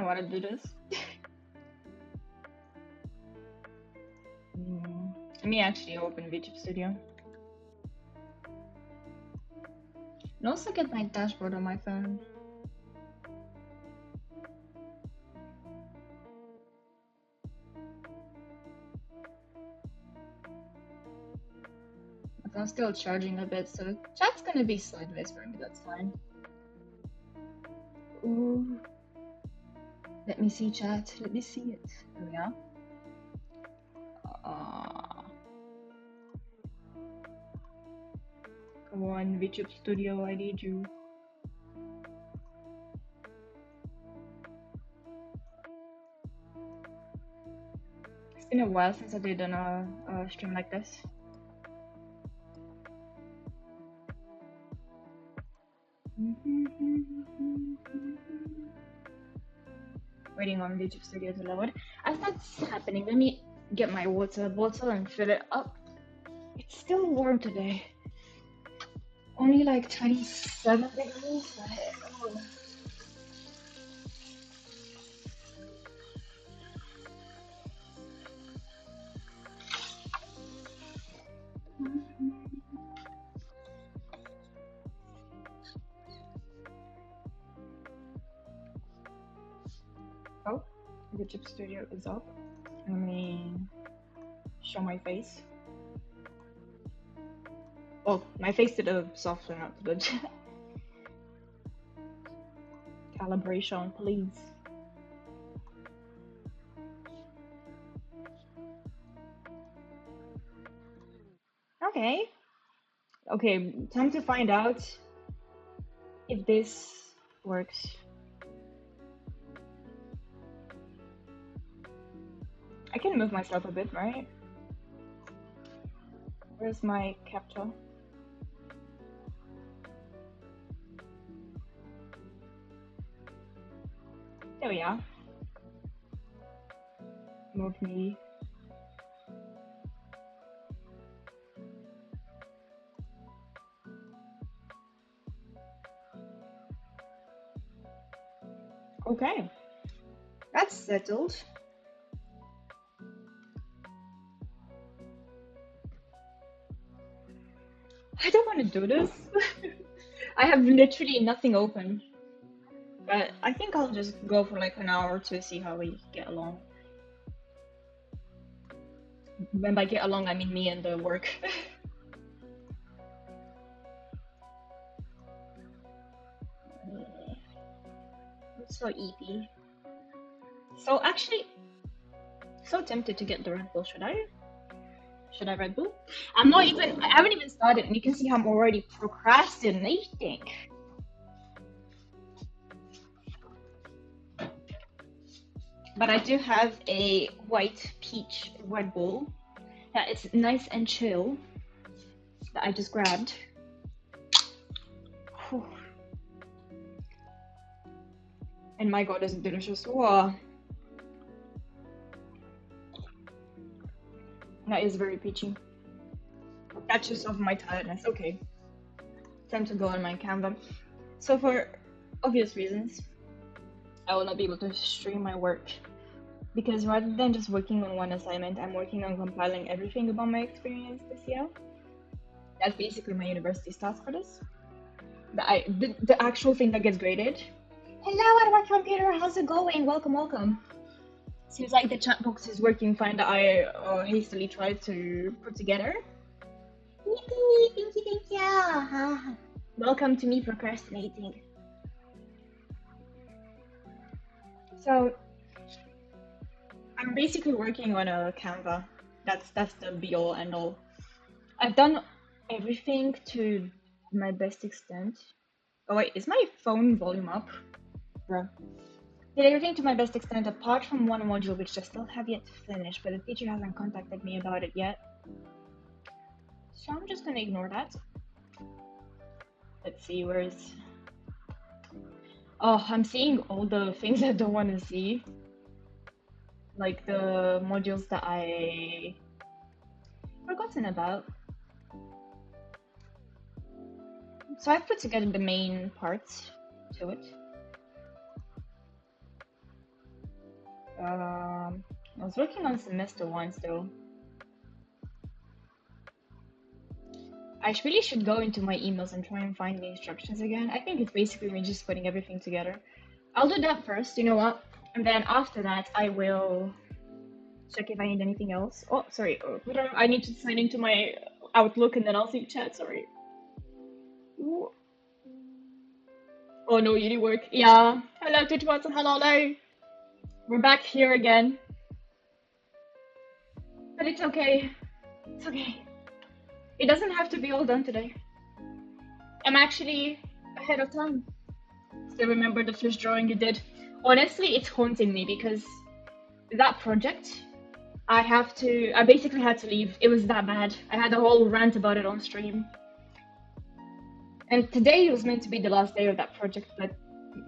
want to do this. Let me actually open VTube Studio. And also get my dashboard on my phone. But I'm still charging a bit, so chat's gonna be sideways for me, that's fine. Ooh. Let me see chat, let me see it. There we are. Come on, VTube Studio, I need you. It's been a while since I did a stream like this. Waiting on VTube Studio to load. As that's happening, let me get my water bottle and fill it up. It's still warm today. Only like 27 degrees. Oh. Oh, VTube Studio is up. Let me show my face. Oh, my face did a soften up, but calibration, please. Okay. Okay, time to find out if this works. I can move myself a bit, right? Where's my capture? There we are. Move me. Okay. That's settled. I don't want to do this. I have literally nothing open. But I think I'll just go for like an hour to see how we get along. When by get along, I mean me and the work. It's so easy. So actually, so tempted to get the Red Bull. Should I? Should I Red Bull? I haven't even started, and you can see how I'm already procrastinating. But I do have a white peach Red Bull that is nice and chill that I just grabbed. Whew. And my god, it's delicious. Wow. That is very peachy. That's just off my tiredness. Okay. Time to go on my Canva. So for obvious reasons, I will not be able to stream my work. Because rather than just working on one assignment, I'm working on compiling everything about my experience this year. That's basically my university's task for this. The actual thing that gets graded. Hello, at my computer. How's it going? Welcome, welcome. Seems like the chat box is working fine that I hastily tried to put together. Thank you. Welcome to me procrastinating. So I'm basically working on a Canva. That's the be all and all. I've done everything to my best extent. Oh wait, is my phone volume up? Bruh. Did everything to my best extent apart from one module which I still have yet to finish, but the teacher hasn't contacted me about it yet. So I'm just gonna ignore that. Let's see, where's... Oh, I'm seeing all the things I don't want to see. Like the modules that I forgotten about. So I've put together the main parts to it. I was working on semester one still. I really should go into my emails and try and find the instructions again. I think it's basically me just putting everything together. I'll do that first, you know what? And then after that, I will check if I need anything else. Oh, sorry. I need to sign into my Outlook and then I'll see chat. Sorry. Ooh. Oh no, you did work. Yeah. Hello, Twitch Watson. Hello. We're back here again. But it's okay. It's okay. It doesn't have to be all done today. I'm actually ahead of time. Still remember the first drawing you did. Honestly, it's haunting me because that project, I basically had to leave. It was that bad. I had a whole rant about it on stream. And today was meant to be the last day of that project, but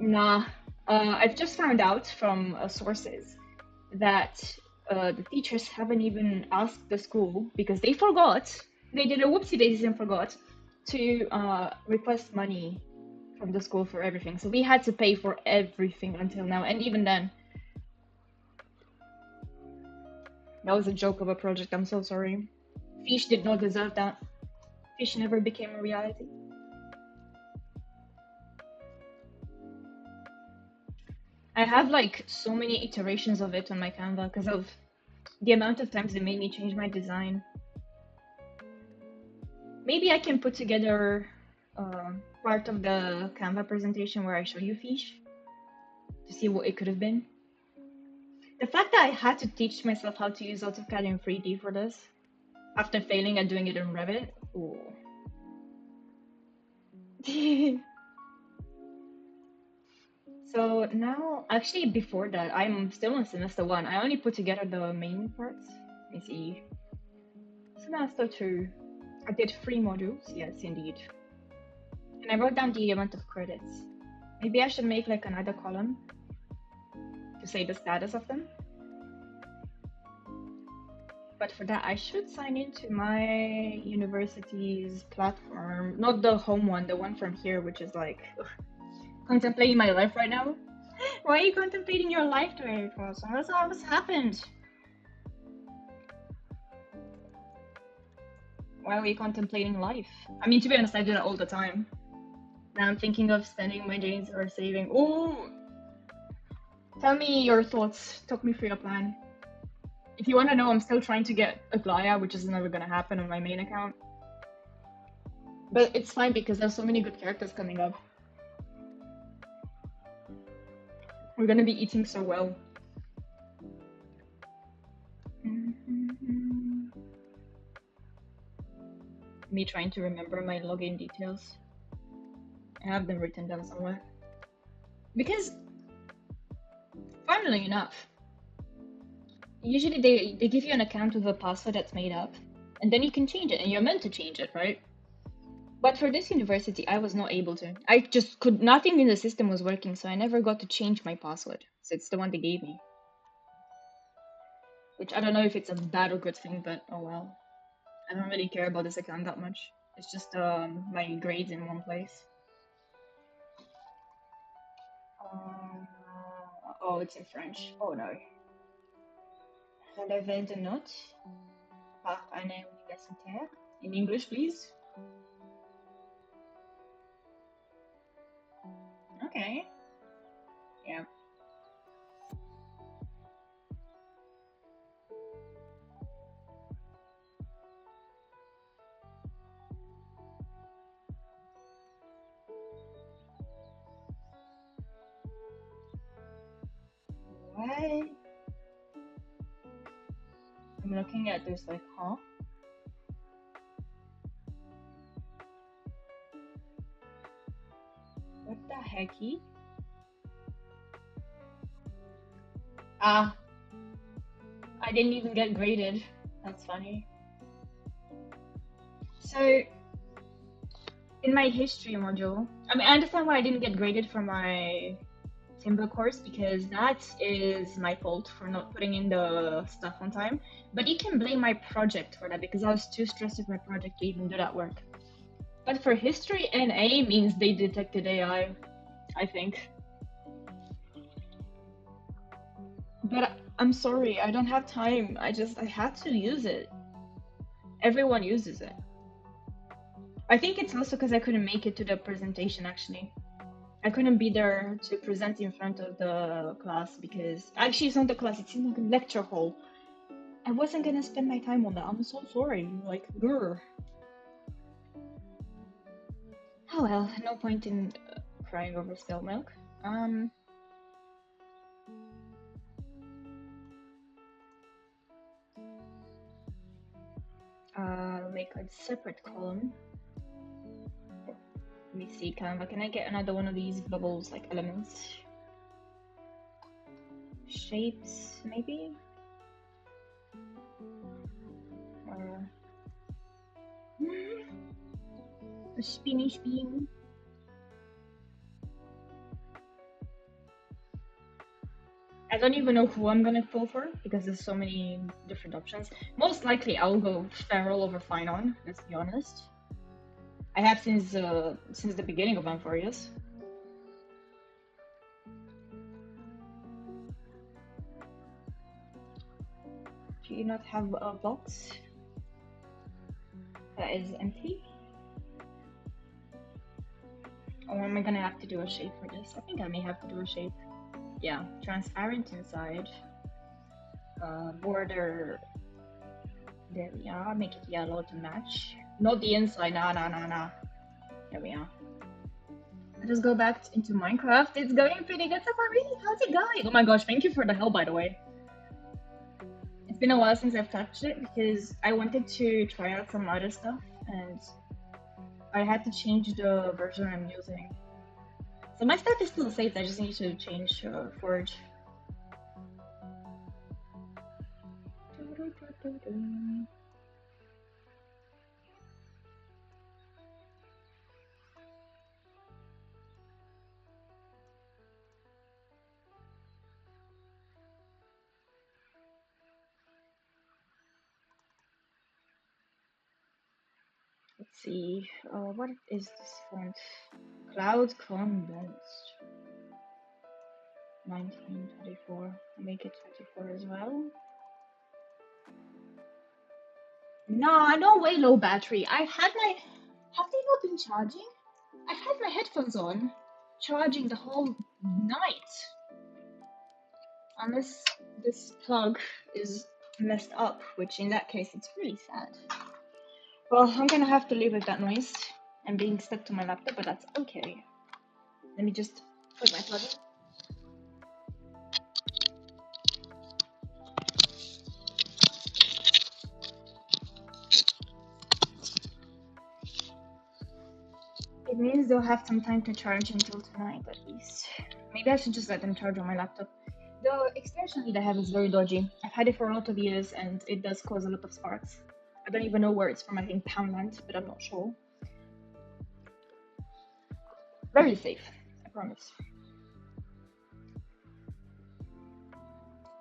nah. I've just found out from sources that the teachers haven't even asked the school because they forgot. They did a whoopsie daisy and forgot to request money from the school for everything. So we had to pay for everything until now, and even then. That was a joke of a project, I'm so sorry. Fish did not deserve that. Fish never became a reality. I have like so many iterations of it on my Canva because of the amount of times they made me change my design. Maybe I can put together part of the Canva presentation where I show you Fish to see what it could have been. The fact that I had to teach myself how to use AutoCAD in 3D for this, after failing at doing it in Revit. Ooh. So now, actually before that, I'm still in semester one. I only put together the main parts. Let me see. Semester two, I did 3 modules, yes indeed. And I wrote down the amount of credits. Maybe I should make like another column to say the status of them. But for that, I should sign into my university's platform. Not the home one, the one from here, which is like contemplating my life right now. Why are you contemplating your life today, Crossing? What's happened? Why are we contemplating life? I mean, to be honest, I do that all the time. Now I'm thinking of spending my days or saving. Oh! Tell me your thoughts. Talk me through your plan. If you want to know, I'm still trying to get a Glaya, which is never going to happen on my main account. But it's fine because there's so many good characters coming up. We're going to be eating so well. Me trying to remember my login details. I have them written down somewhere. Because, funnily enough, usually they give you an account with a password that's made up, and then you can change it, and you're meant to change it, right? But for this university, I was not able to. I just could, nothing in the system was working, so I never got to change my password. So it's the one they gave me. Which I don't know if it's a bad or good thing, but oh well. I don't really care about this account that much. It's just my grades in one place. Oh, it's in French. Oh no. Relevez de notes par année universitaire. In English, please. Okay. Yeah. What? I'm looking at this like, huh? What the hecky? Ah, I didn't even get graded. That's funny. So, in my history module, I mean, I understand why I didn't get graded for my Timber course because that is my fault for not putting in the stuff on time. But you can blame my project for that because I was too stressed with my project to even do that work. But for history, NA means they detected AI, I think. But I'm sorry, I don't have time. I had to use it. Everyone uses it. I think it's also because I couldn't make it to the presentation actually. I couldn't be there to present in front of the class because actually it's not the class, it's in the lecture hall. I wasn't gonna spend my time on that. I'm so sorry. Like, grr. Oh well, no point in crying over spilled milk. Make a separate column. Let me see, Canva. Can I get another one of these bubbles, like elements? Shapes, maybe? Or a spinny spin. I don't even know who I'm gonna pull for because there's so many different options. Most likely I'll go feral over fine on, let's be honest. I have since the beginning of Amphorius. Do you not have a box that is empty? Or am I gonna have to do a shape for this? I think I may have to do a shape. Yeah, transparent inside. Border. There we are. Make it yellow to match. Not the inside. Nah. There we are. Let's go back into Minecraft. It's going pretty good so far. Really? How's it going? Oh my gosh, thank you for the help, by the way. It's been a while since I've touched it because I wanted to try out some other stuff and I had to change the version I'm using. So my stuff is still saved, I just need to change Forge. Let's see, what is this font? Cloud Condensed. 1924. Make it 24 as well. Nah, no way low battery. Have they not been charging? I've had my headphones on, charging the whole night. Unless this plug is messed up, which in that case it's really sad. Well, I'm gonna have to live with that noise and being stuck to my laptop, but that's okay. Let me just put my plug in. It means they'll have some time to charge until tonight at least. Maybe I should just let them charge on my laptop. The extension lead I have is very dodgy. I've had it for a lot of years and it does cause a lot of sparks. I don't even know where it's from. I think Poundland, but I'm not sure. Very safe, I promise.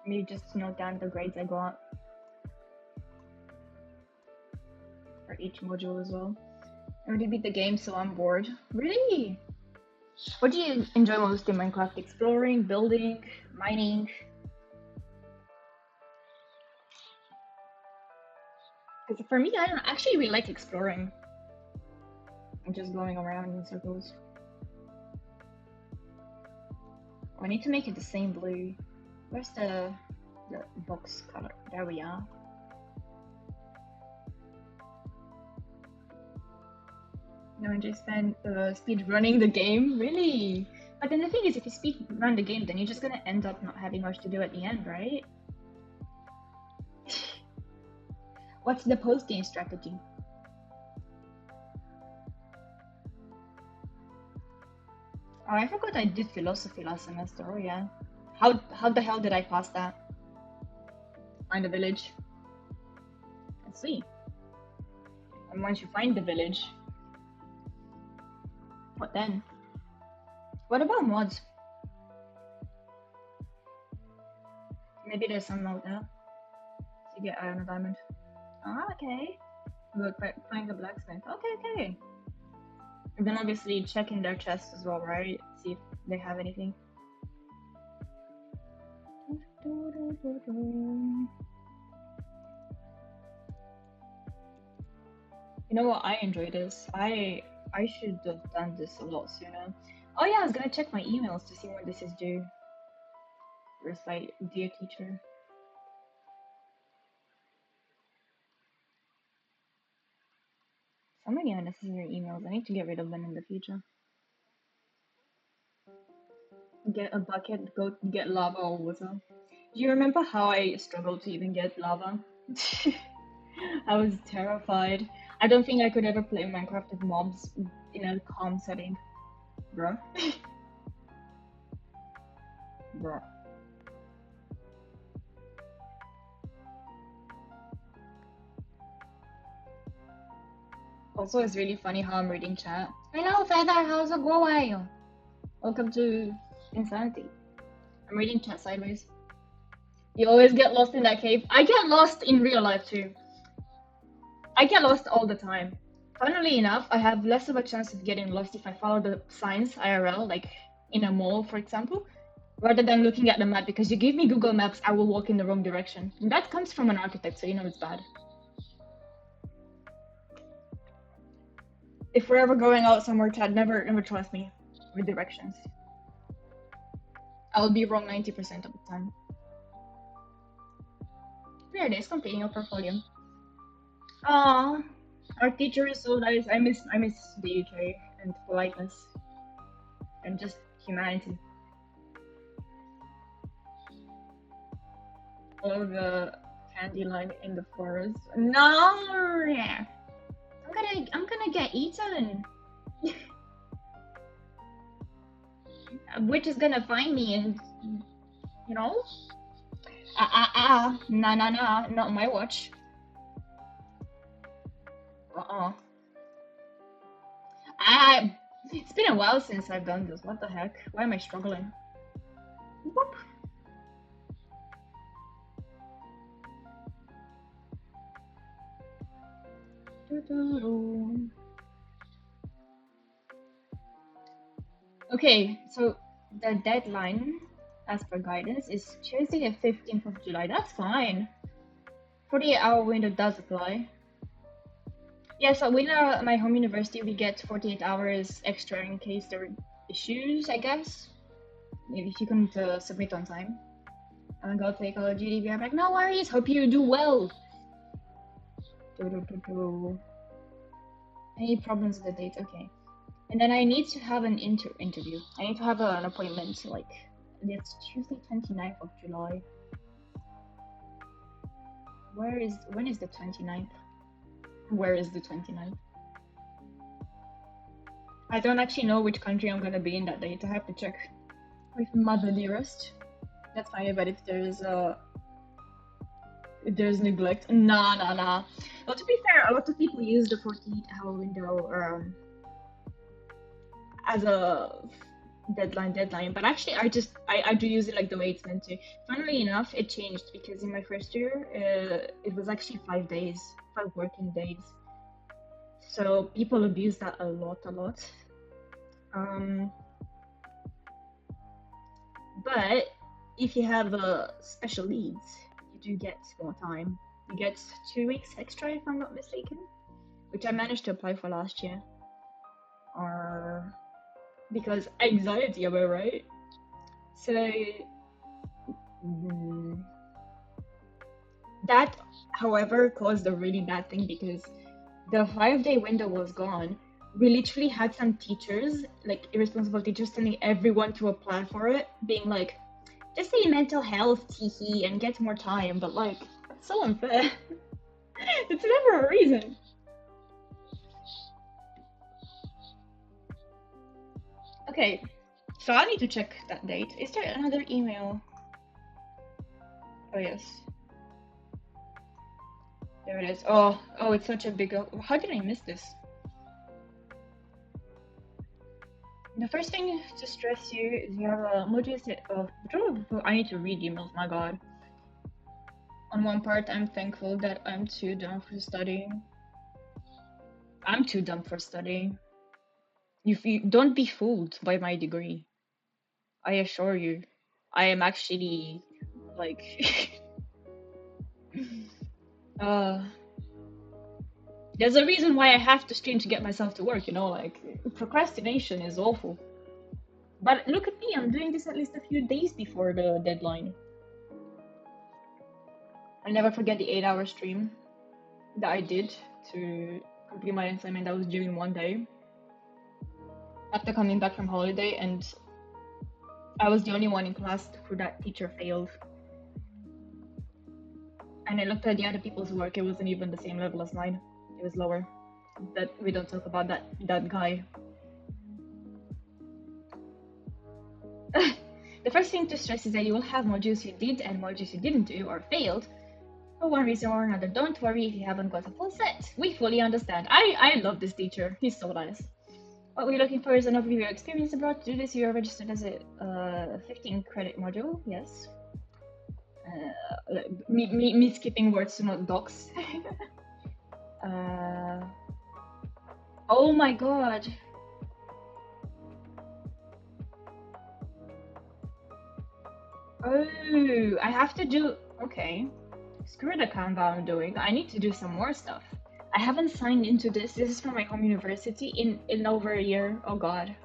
Maybe just note down the grades I got for each module as well. I already beat the game, so I'm bored. Really? What do you enjoy most in Minecraft? Exploring, building, mining? Because for me, I don't actually really like exploring. I'm just going around in circles. Oh, I need to make it the same blue. Where's the box color? There we are. No, I just spent speed running the game. Really? But then the thing is, if you speed run the game, then you're just gonna end up not having much to do at the end, right? What's the post-game strategy? Oh, I forgot I did philosophy last semester. Oh yeah. How the hell did I pass that? Find a village. Let's see. And once you find the village, what then? What about mods? Maybe there's some out there. So you get iron or diamond. Ah, okay. Good, find the blacksmith. Okay. And then obviously check in their chests as well, right? See if they have anything. You know what? I enjoy this. I should have done this a lot sooner. Oh yeah, I was gonna check my emails to see when this is due. Recite, dear teacher. So many unnecessary emails. I need to get rid of them in the future. Get a bucket, go get lava or water. Do you remember how I struggled to even get lava? I was terrified. I don't think I could ever play Minecraft with mobs in a calm setting. Bruh. Bruh. Also, it's really funny how I'm reading chat. Hello, Feather, how's it going? Welcome to Insanity. I'm reading chat sideways. You always get lost in that cave. I get lost in real life too. I get lost all the time. Funnily enough, I have less of a chance of getting lost if I follow the signs IRL, like in a mall, for example, rather than looking at the map, because you give me Google Maps, I will walk in the wrong direction. And that comes from an architect, so you know it's bad. If we're ever going out somewhere, Chad, never trust me with directions. I will be wrong 90% of the time. There it is, completing your portfolio. Aww, our teacher is so nice. I miss the UK and politeness and just humanity. Oh, the candy line in the forest. No, I'm gonna get eaten. Witch is gonna find me and, you know? Nah, not my watch. It's been a while since I've done this. What the heck? Why am I struggling? Whoop. Okay, so the deadline, as per guidance, is Tuesday the 15th of July. That's fine. 48-hour window does apply. Yeah, so with my home university, we get 48 hours extra in case there are issues, I guess. If you couldn't submit on time. I'm gonna go take a GDB. I'm like, no worries, hope you do well. Any problems with the date? Okay. And then I need to have an interview. I need to have an appointment, like, it's Tuesday 29th of July. When is the 29th? Where is the 29th? I don't actually know which country I'm gonna be in that date. I have to check with Mother Dearest. That's fine, but if there's neglect, nah. Well, to be fair, a lot of people use the 48-hour window as a deadline, but actually I do use it like the way it's meant to. Funnily enough, it changed because in my first year it was actually 5 days, 5 working days, so people abuse that a lot. But if you have special needs, you do get more time. You get 2 weeks extra if I'm not mistaken, which I managed to apply for last year. Because anxiety, am I right? So that, however, caused a really bad thing because the 5-day window was gone. We literally had some teachers, like irresponsible teachers, telling everyone to apply for it, being like, just say mental health, teehee, and get more time. But like, that's so unfair. It's never a reason. Okay, so I need to check that date. Is there another email? Oh yes. There it is. Oh, it's such a big... How did I miss this? The first thing to stress you is you have a motivation of... I need to read emails, my god. On one part, I'm thankful that I'm too dumb for studying. I'm too dumb for studying. You don't be fooled by my degree. I assure you, I am actually Like, uh, there's a reason why I have to stream to get myself to work, you know, like, procrastination is awful. But look at me, I'm doing this at least a few days before the deadline. I'll never forget the 8-hour stream that I did to complete my assignment that was due in one day after coming back from holiday, and I was the only one in class who that teacher failed. And I looked at the other people's work, it wasn't even the same level as mine. It was lower. But we don't talk about that guy. The first thing to stress is that you will have modules you did and modules you didn't do or failed for one reason or another. Don't worry if you haven't got a full set. We fully understand. I love this teacher. He's so nice. What we're looking for is an overview of your experience abroad. To do this, you are registered as a 15 credit module. Yes. Me skipping words to not docs. Oh my god. Oh, I have to do. Okay. Screw the Canva I'm doing. I need to do some more stuff. I haven't signed into this. This is from my home university in over a year. Oh god.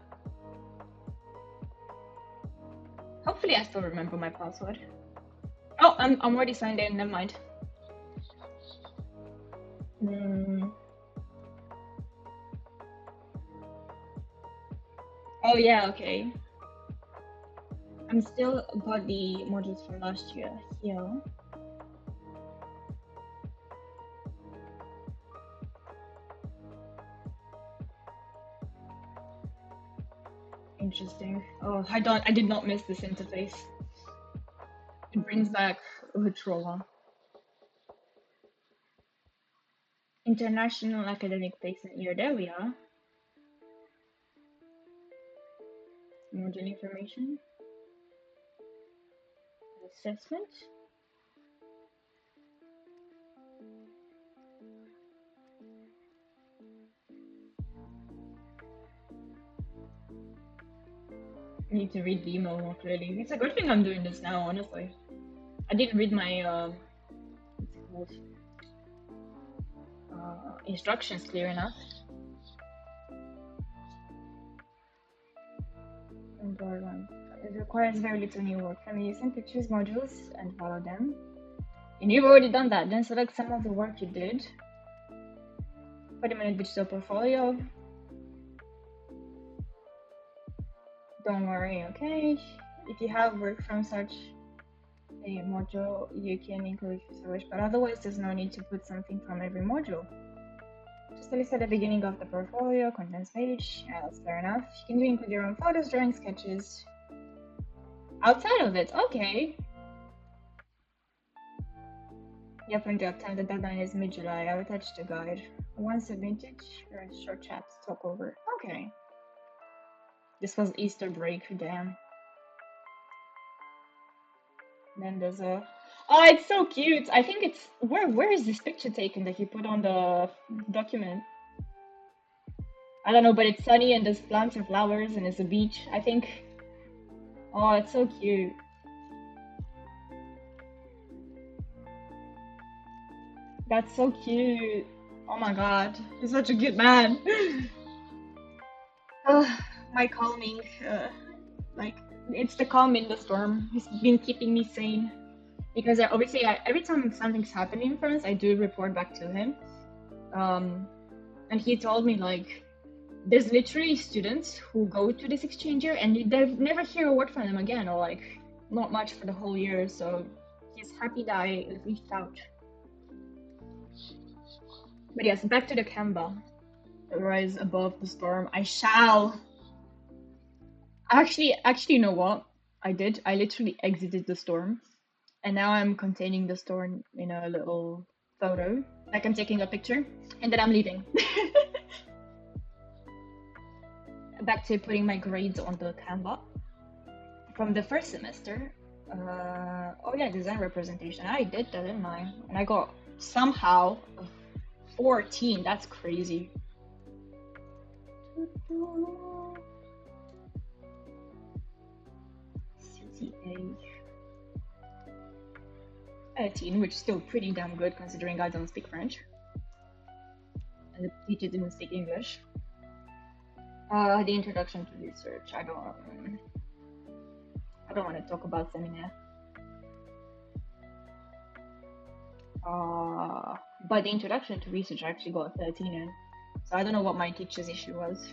Hopefully I still remember my password. Oh, I'm already signed in. Never mind. Oh yeah, okay. I'm still got the modules from last year here. Interesting. Oh, I did not miss this interface. It brings back Utrola. International Academic Placement Year. There we are. Module information. Assessment. I need to read the email more clearly. It's a good thing I'm doing this now, honestly. I didn't read my what's it called? Instructions clear enough. It requires very little new work from you. Simply choose modules and follow them. And you've already done that. Then select some of the work you did. Put them in a digital portfolio. Don't worry, okay? If you have work from such a module, you can include if you wish, but otherwise there's no need to put something from every module. Just a list at the beginning of the portfolio, contents page. Yeah, that's fair enough. You can include your own photos, drawings, sketches. Outside of it, okay. Yeah, plenty of time. The deadline is mid-July. I'll attach the guide. Once submitted, short chat to talk over. Okay. This was Easter break, damn. Then there's a. Oh, it's so cute. I think it's where is this picture taken that he put on the document? I don't know, but it's sunny and there's plants and flowers and it's a beach, I think. Oh, it's so cute. That's so cute. Oh my god, he's such a good man. My calming, like, it's the calm in the storm. He's been keeping me sane. Because obviously, every time something's happening in France, I do report back to him. And he told me, like, there's literally students who go to this exchange year and they never hear a word from them again, or like, not much for the whole year. So he's happy that I reached out. But yes, back to the Canva. Rise above the storm. I shall. Actually, you know what? I did. I literally exited the storm. And now I'm containing the storm in a little photo. Like I'm taking a picture. And then I'm leaving. Back to putting my grades on the Canva. From the first semester. Oh yeah, design representation. I did that, didn't I? And I got somehow 14. That's crazy. CTA. 13, which is still pretty damn good considering I don't speak French. And the teacher didn't speak English. The introduction to research. I don't want to talk about seminar. But the introduction to research I actually got 13 in. So I don't know what my teacher's issue was.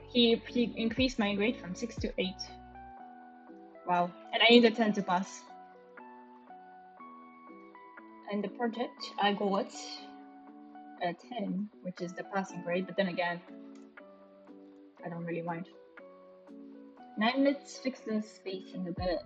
He increased my grade from 6 to 8. Wow. And I need a 10 to pass. And the project, I got a 10, which is the passing grade, but then again, I don't really mind. Now let's fix the spacing a bit.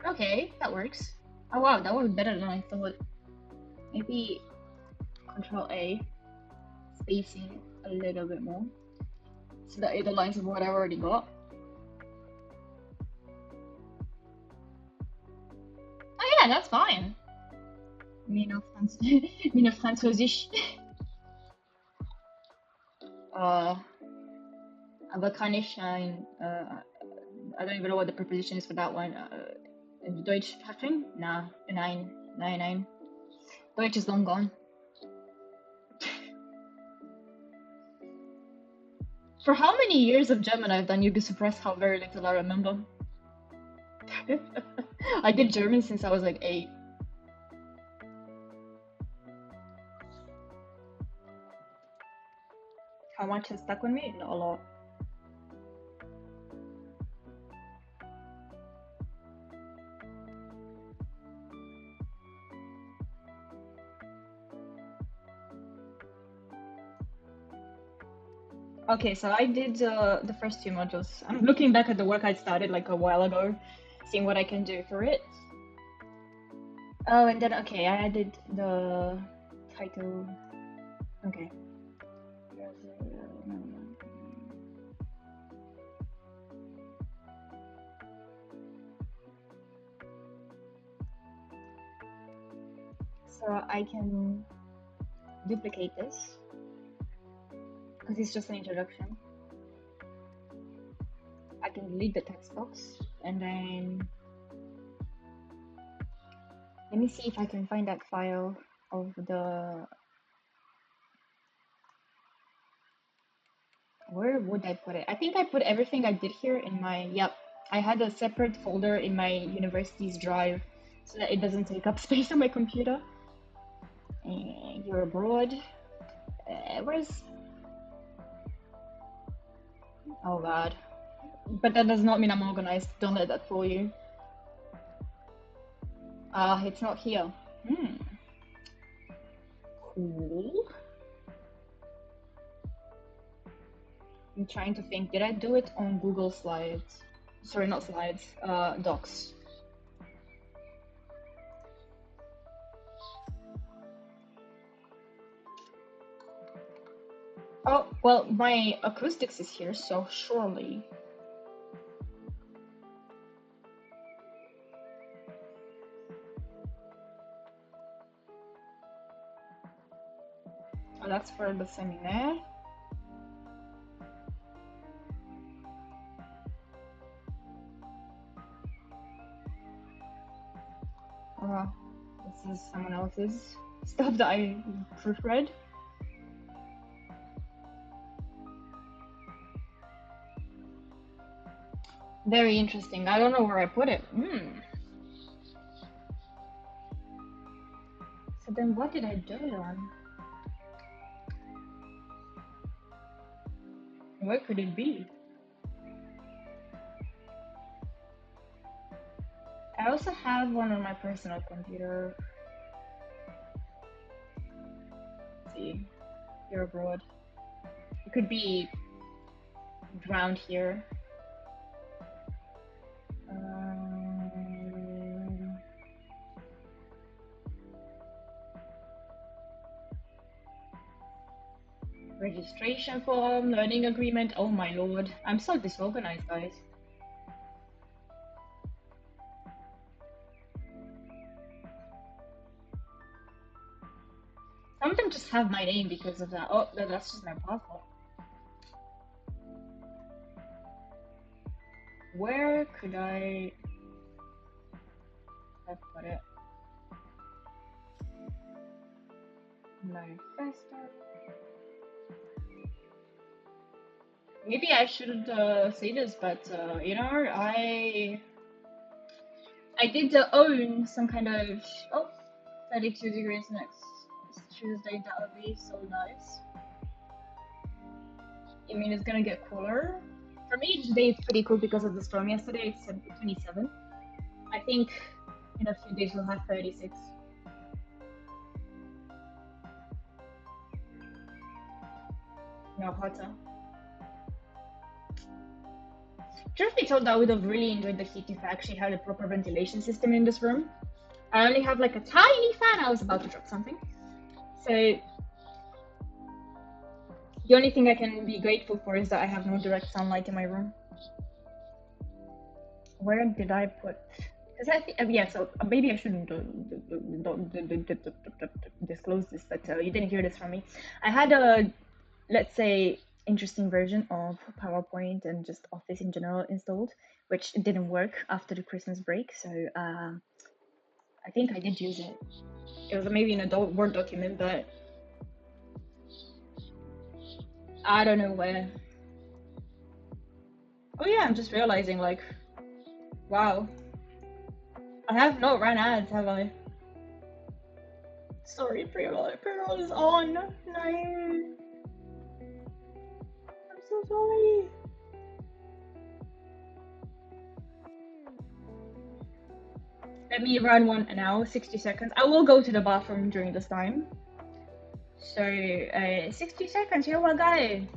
Okay, that works. Oh wow, that was better than I thought. Maybe Control A, spacing a little bit more, so that it aligns with what I already got. Oh yeah, that's fine. Mina Französisch. Aber kann ich ein, I don't even know what the preposition is for that one. Deutsch sprechen? Nah, nein. Deutsch is long gone. For how many years of German I've done, you'd be surprised how very little I remember. I did German since I was like 8. How much has stuck with me? Not a lot. Okay, so I did the first 2 modules. I'm looking back at the work I started like a while ago, seeing what I can do for it. Oh, and then, okay, I added the title. Okay. So I can duplicate this, because it's just an introduction. I can delete the text box, and then let me see if I can find that file of the... Where would I put it? I think I put everything I did here in my... Yep, I had a separate folder in my university's drive so that it doesn't take up space on my computer. And you're abroad. Where's... Oh god. But that does not mean I'm organized. Don't let that fool you. It's not here. Cool. I'm trying to think. Did I do it on Google Slides? Sorry, not Slides. Docs. Oh, well, my acoustics is here, so surely. Oh, that's for the seminar. This is someone else's stuff that I proofread. Very interesting. I don't know where I put it. So then what did I do it on? Where could it be? I also have one on my personal computer. Let's see, you're abroad. It could be around here. Registration form, learning agreement. Oh my lord. I'm so disorganized, guys. Some of them just have my name because of that. Oh, that's just my passport. Where could I put it? Manifesto. Maybe I shouldn't say this, but you know, I did own some kind of 32 degrees next Tuesday. That would be so nice. You mean it's gonna get cooler? For me, today it's pretty cool because of the storm yesterday. It's 27. I think in a few days we'll have 36. No, hotter. Truth be told, I would have really enjoyed the heat if I actually had a proper ventilation system in this room. I only have like a tiny fan. I was about to drop something. So the only thing I can be grateful for is that I have no direct sunlight in my room. Where did I put? Because I think, yeah, so maybe I shouldn't disclose this, but you didn't hear this from me. I had a, let's say, interesting version of PowerPoint and just Office in general installed, which didn't work after the Christmas break. So I think I did use it. It was maybe in a Word document, but I don't know where. Oh yeah, I'm just realizing, like, wow. I have not run ads, have I? Sorry, pre-roll is on. No. I'm so sorry. Let me run one now, 60 seconds. I will go to the bathroom during this time. So, 60 seconds, here we go.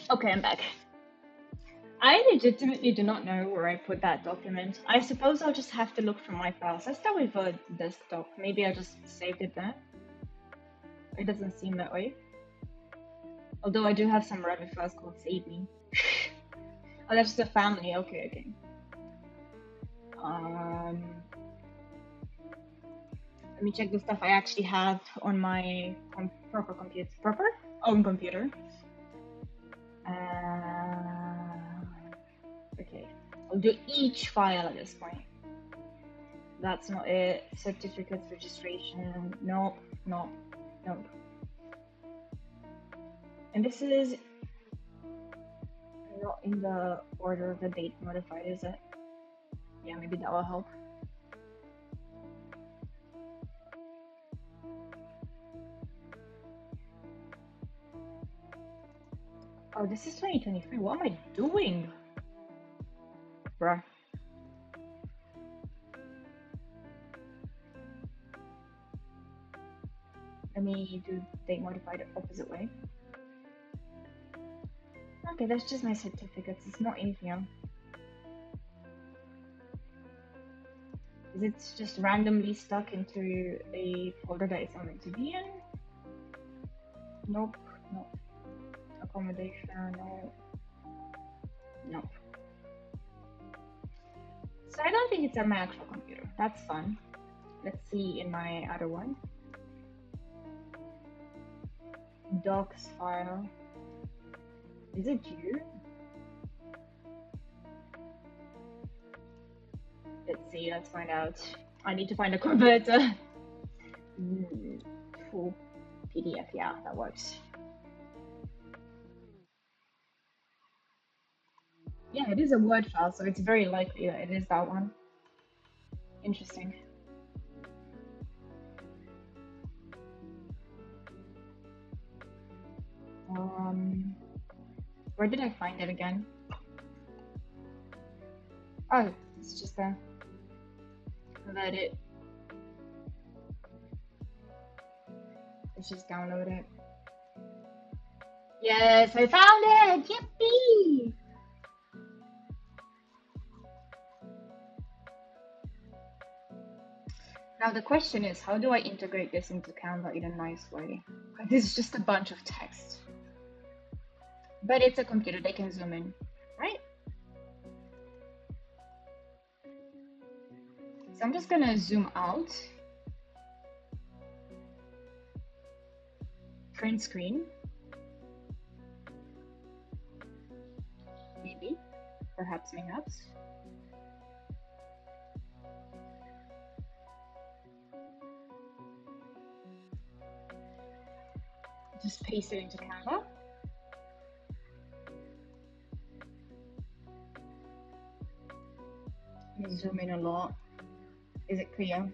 Okay, I'm back. I legitimately do not know where I put that document. I suppose I'll just have to look for my files. I start with a desktop. Maybe I just saved it there. It doesn't seem that way. Although I do have some Rabbit files called Save Me. Oh, that's the family. Okay. Let me check the stuff I actually have on my proper computer. Proper? Own computer. Okay. I'll do each file at this point. That's not it. Certificates, registration. Nope. And this is not in the order of the date notified, is it? Yeah, maybe that will help. Oh, this is 2023. What am I doing? Bruh. Let me do date modified opposite way. Okay, that's just my certificates. It's not anything else. Is it just randomly stuck into a folder that it's not meant to be in? Nope. No. Accommodation, no. Nope. So I don't think it's on my actual computer. That's fun. Let's see in my other one. Docs file. Is it you? Let's see, let's find out. I need to find a converter. Full PDF, yeah, that works. Yeah, it is a Word file, so it's very likely that it is that one. Interesting. Where did I find it again? Oh, it's just there. Let it. Let's just download it. Yes, I found it! Yippee! Now the question is, how do I integrate this into Canva in a nice way? This is just a bunch of text. But it's a computer, they can zoom in, right? So I'm just gonna zoom out. Print screen. Maybe. Perhaps. Just paste it into Canva. Let me zoom in a lot. Is it clear?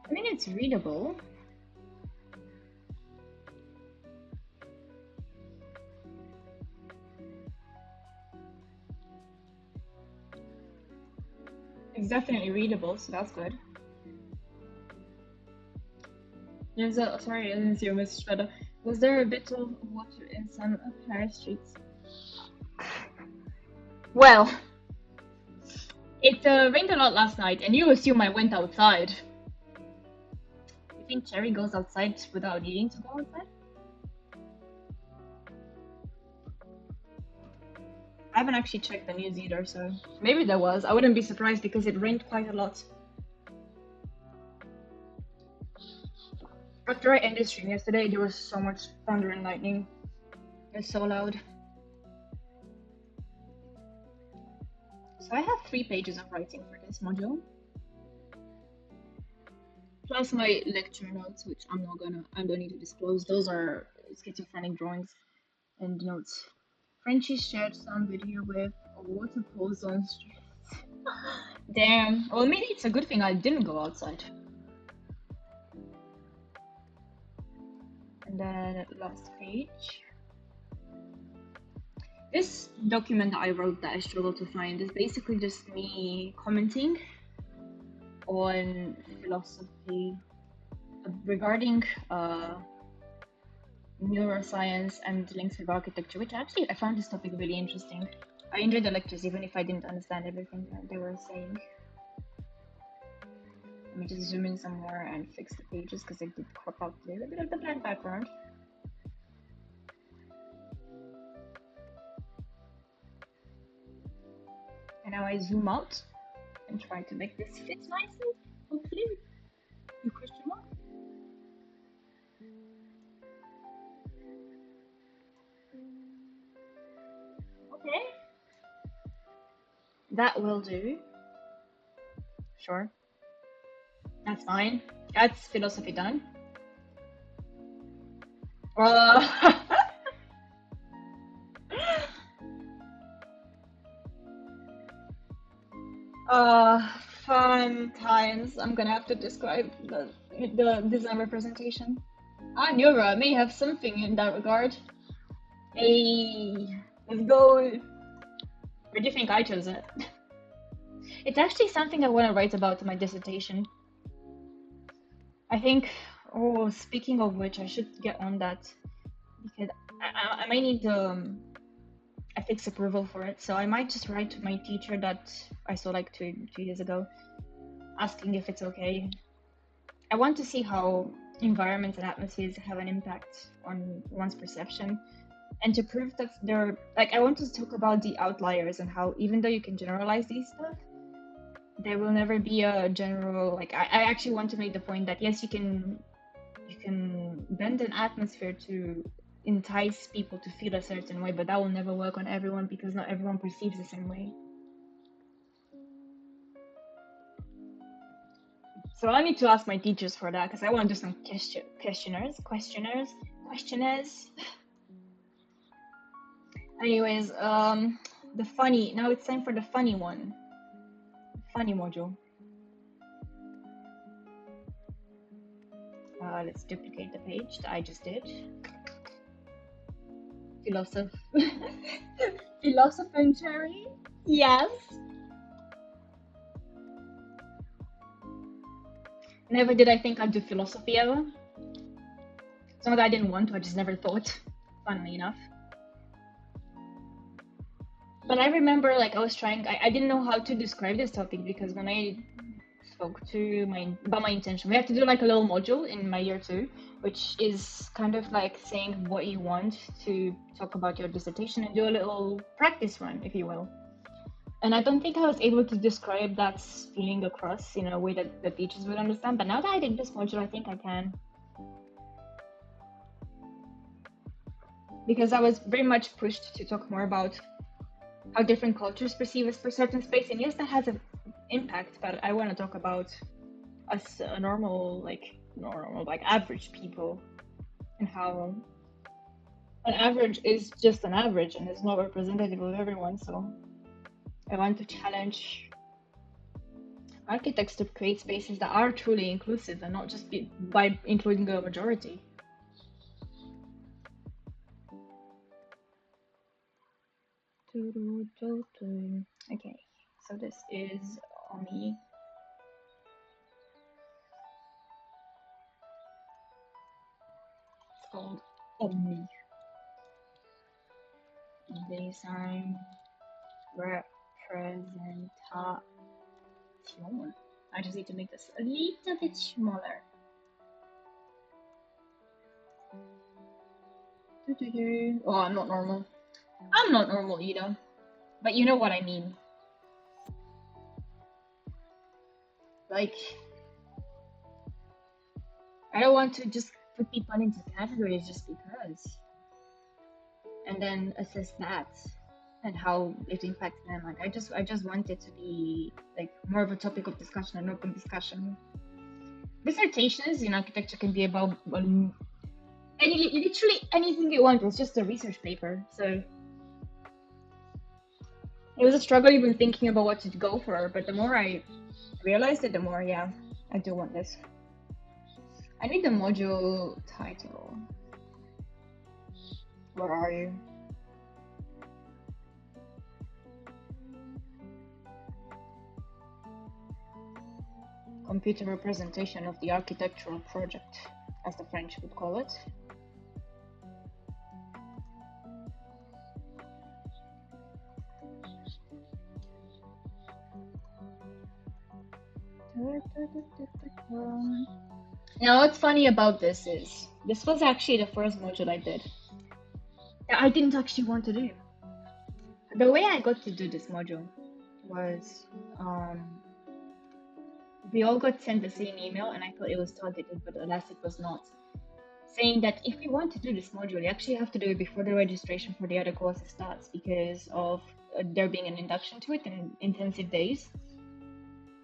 I mean, it's readable. It's definitely readable, so that's good. There's a, sorry, I didn't see your message better. Was there a bit of water in some of Paris streets? Well, it rained a lot last night, and you assume I went outside. You think Cherry goes outside without needing to go outside? I haven't actually checked the news either, so maybe there was. I wouldn't be surprised because it rained quite a lot. After I ended stream yesterday, there was so much thunder and lightning. It was so loud. So I have 3 pages of writing for this module. Plus my lecture notes, which I don't need to disclose. Those are schizophrenic drawings and notes. Frenchie shared some video with a water pose on streets. Damn. Well, maybe it's a good thing I didn't go outside. And then last page. This document that I wrote that I struggled to find is basically just me commenting on philosophy regarding neuroscience and links with architecture, which actually I found this topic really interesting. I enjoyed the lectures even if I didn't understand everything that they were saying. Let me just zoom in some more and fix the pages because I did crop out a little bit of the black background. And now I zoom out and try to make this fit nicely, hopefully. You question mark? Okay. That will do. Sure. That's fine. That's philosophy done. Fun times. I'm gonna have to describe the design representation. Neura may have something in that regard. Hey, let's go. Where do you think I chose it? It's actually something I want to write about in my dissertation. I think, oh, speaking of which, I should get on that because I might need ethics approval for it. So I might just write to my teacher that I saw like two years ago, asking if it's okay. I want to see how environments and atmospheres have an impact on one's perception, and to prove that they're like, I want to talk about the outliers and how even though you can generalize these stuff, there will never be a general like. I actually want to make the point that yes, you can bend an atmosphere to entice people to feel a certain way, but that will never work on everyone because not everyone perceives the same way. So I need to ask my teachers for that because I want to do some questionnaires. Anyways, the funny. Now it's time for the funny one. Funny module. Let's duplicate the page that I just did. Philosophy. Yes. Never did I think I'd do philosophy ever. It's not that I didn't want to, I just never thought, funnily enough. But I remember like I was trying, I didn't know how to describe this topic because when I spoke to about my intention, we have to do like a little module in my year 2, which is kind of like saying what you want to talk about your dissertation and do a little practice run, if you will. And I don't think I was able to describe that feeling across in a way that the teachers would understand. But now that I did this module, I think I can. Because I was very much pushed to talk more about how different cultures perceive us for certain space. And yes, that has an impact, but I want to talk about us normal, average people, and how an average is just an average and is not representative of everyone. So I want to challenge architects to create spaces that are truly inclusive and not just by including a majority. Okay, so this is Omi. It's called Omi. Design representation. I just need to make this a little bit smaller. Oh, I'm not normal. I'm not normal, you know. But you know what I mean. Like, I don't want to just put people into categories just because. And then assess that and how it impacts them. Like I just want it to be like more of a topic of discussion, an open discussion. Dissertations in architecture can be about literally anything you want. It's just a research paper, so it was a struggle even thinking about what to go for. But the more I realized it, the more I do want this. I need the module title. Where are you? Computer representation of the architectural project, as the French would call it. Now, what's funny about this is, this was actually the first module I did. I didn't actually want to do. The way I got to do this module was, we all got sent the same email, and I thought it was targeted, but alas, it was not. Saying that if you want to do this module, you actually have to do it before the registration for the other courses starts because of there being an induction to it and intensive days.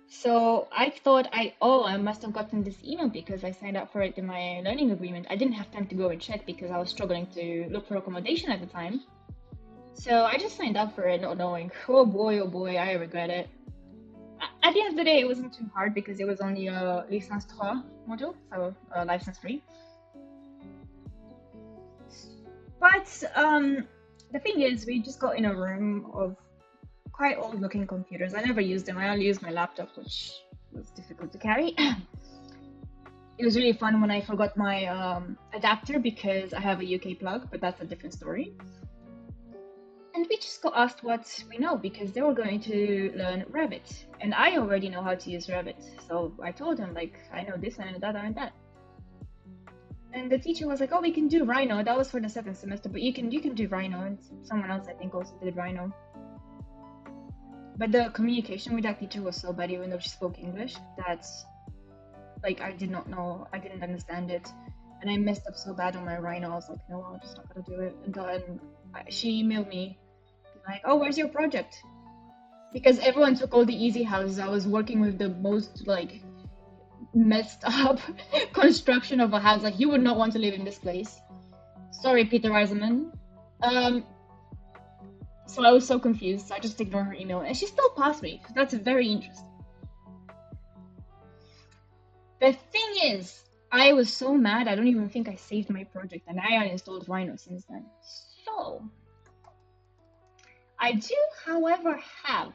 So I thought I must have gotten this email because I signed up for it in my learning agreement. I didn't have time to go and check because I was struggling to look for accommodation at the time. So I just signed up for it not knowing. Oh boy, I regret it. At the end of the day, it wasn't too hard because it was only a Licence 3 module, so license 3. But the thing is, we just got in a room of quite old looking computers. I never used them. I only used my laptop, which was difficult to carry. It was really fun when I forgot my adapter because I have a UK plug, but that's a different story. And we just got asked what we know because they were going to learn Revit. And I already know how to use Revit. So I told them, like, I know this and that and that. And the teacher was like, "Oh, we can do Rhino." That was for the second semester, but you can do Rhino. And someone else, I think, also did Rhino. But the communication with that teacher was so bad, even though she spoke English, that like I did not know, I didn't understand it, and I messed up so bad on my Rhino. I was like, no, I'm just not gonna do it. And then she emailed me like, "Oh, where's your project?" Because everyone took all the easy houses. I was working with the most like messed up construction of a house. Like, you would not want to live in this place. Sorry, Peter Eisenman. Um, so I was so confused. So I just ignored her email, and she still passed me. That's very interesting. The thing is, I was so mad. I don't even think I saved my project, and I uninstalled Rhino since then. So I do, however, have,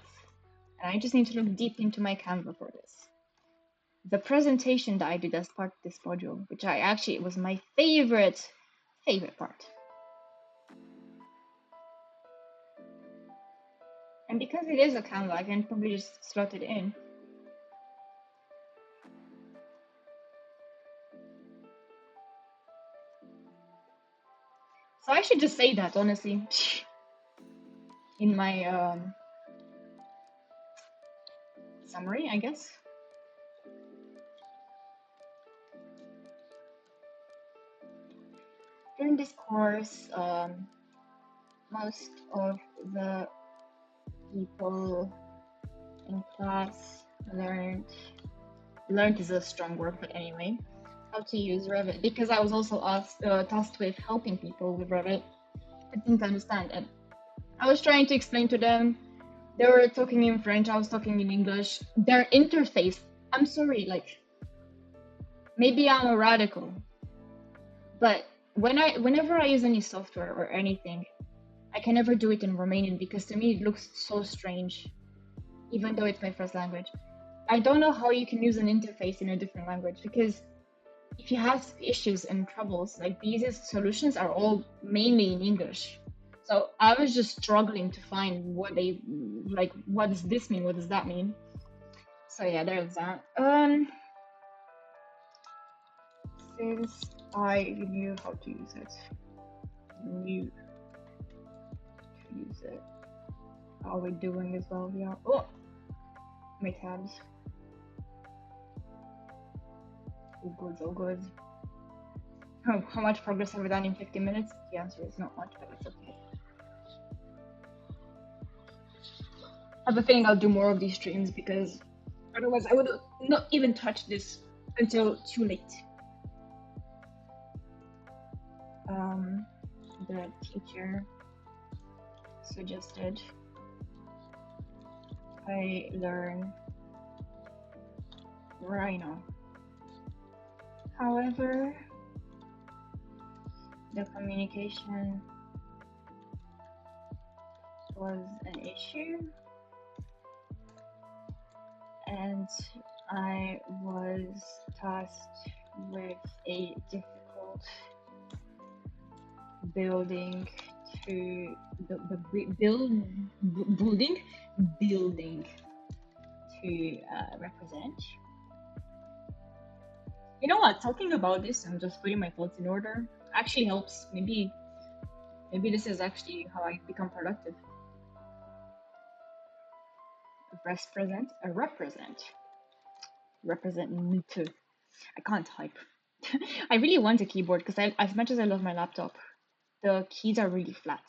and I just need to look deep into my Canva for this, the presentation that I did as part of this module, which I actually, it was my favorite part. And because it is a Canva, I can probably just slot it in. So I should just say that, honestly, in my summary, I guess. During this course, most of the people in class learned is a strong word, but anyway, how to use Revit, because I was also tasked with helping people with Revit. I didn't understand, and I was trying to explain to them. They were talking in French, I was talking in English. Their interface, I'm sorry, like, maybe I'm a radical, but whenever I use any software or anything, I can never do it in Romanian because to me it looks so strange, even though it's my first language. I don't know how you can use an interface in a different language, because if you have issues and troubles, like, the easiest solutions are all mainly in English. So I was just struggling to find what they, like, what does this mean? What does that mean? So yeah, there's that. Since I knew how to use it, how are we doing as well? Yeah. Oh, my tabs. Oh good, oh good. How much progress have we done in 50 minutes? The answer is not much, but it's okay. I have a feeling I'll do more of these streams because otherwise I would not even touch this until too late. The teacher suggested I learn Rhino. However, the communication was an issue, and I was tasked with a difficult building to building to represent. You know what? Talking about this and just putting my thoughts in order actually helps. Maybe this is actually how I become productive. Represent me too. I can't type. I really want a keyboard because as much as I love my laptop, the keys are really flat,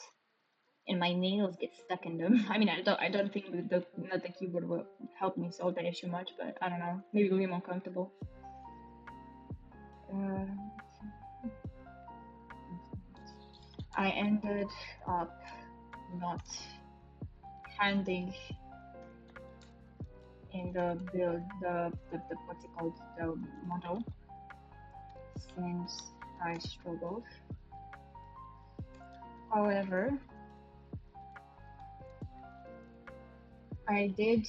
and my nails get stuck in them. I mean, I don't think the keyboard will help me solve that issue much, but I don't know. Maybe it'll be more comfortable. I ended up not handing in the build the what's it called, the model, since I struggled. However, I did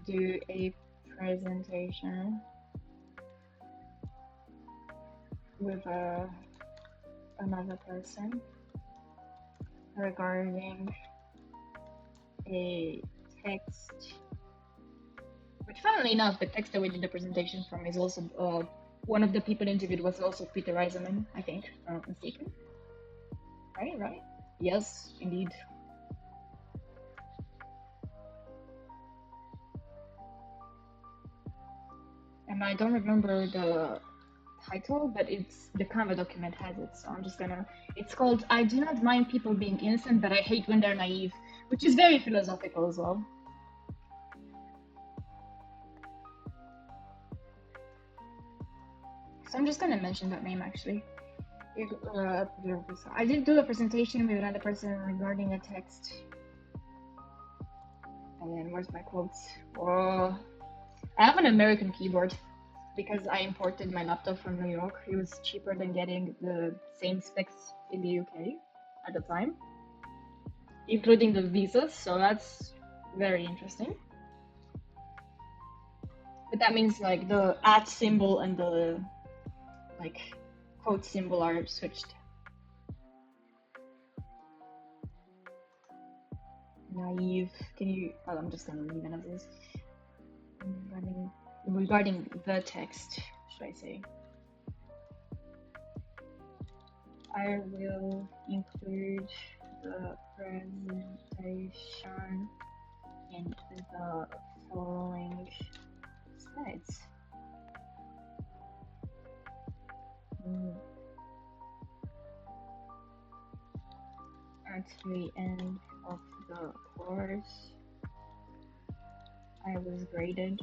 do a presentation with another person regarding a text, which funnily enough, the text that we did the presentation from is also one of the people interviewed was also Peter Eisenman, I think, if I'm not mistaken. Right? Yes, indeed. And I don't remember the title, but it's the Canva document has it, so I'm just gonna. It's called "I do not mind people being innocent, but I hate when they're naive," which is very philosophical as well. So I'm just gonna mention that name actually. I did do a presentation with another person regarding a text. And then where's my quotes? Oh, I have an American keyboard because I imported my laptop from New York. It was cheaper than getting the same specs in the UK at the time, including the visas. So that's very interesting. But that means like the at symbol and the like quote symbol are switched. Naive. Can you? Oh, I'm just gonna leave it as is. Regarding the text, should I say? I will include the presentation in the following slides. At the end of the course, I was graded.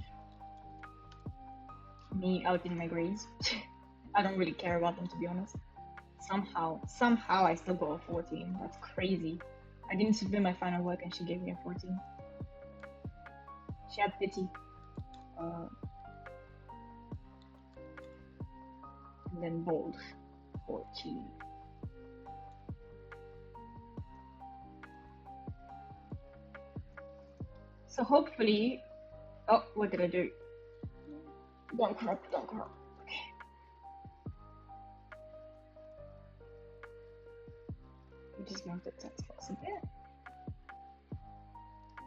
Me outing my grades. I don't really care about them, to be honest. Somehow I still got a 14. That's crazy. I didn't submit my final work and she gave me a 14. She had pity. And then bold. 14. So hopefully... Oh, what did I do? Don't crop. Okay. Just move the text box a bit.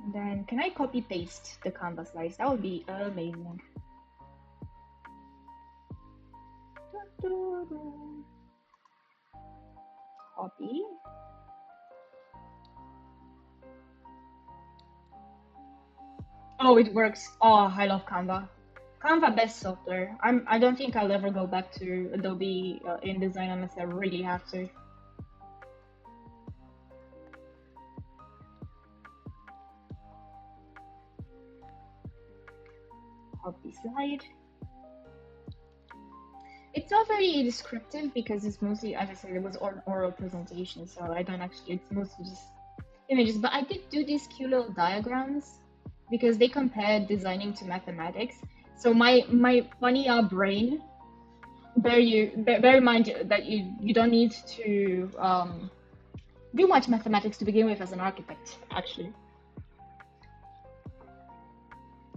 And then, can I copy paste the Canva slides? That would be amazing. Copy. Oh, it works. Oh, I love Canva. Canva best software. I don't think I'll ever go back to Adobe InDesign unless I really have to. Copy slide. It's not very descriptive because it's mostly, as I said, it was an oral presentation, so I don't actually, it's mostly just images. But I did do these cute little diagrams because they compared designing to mathematics. So my funny brain, bear in mind that you don't need to do much mathematics to begin with as an architect, actually.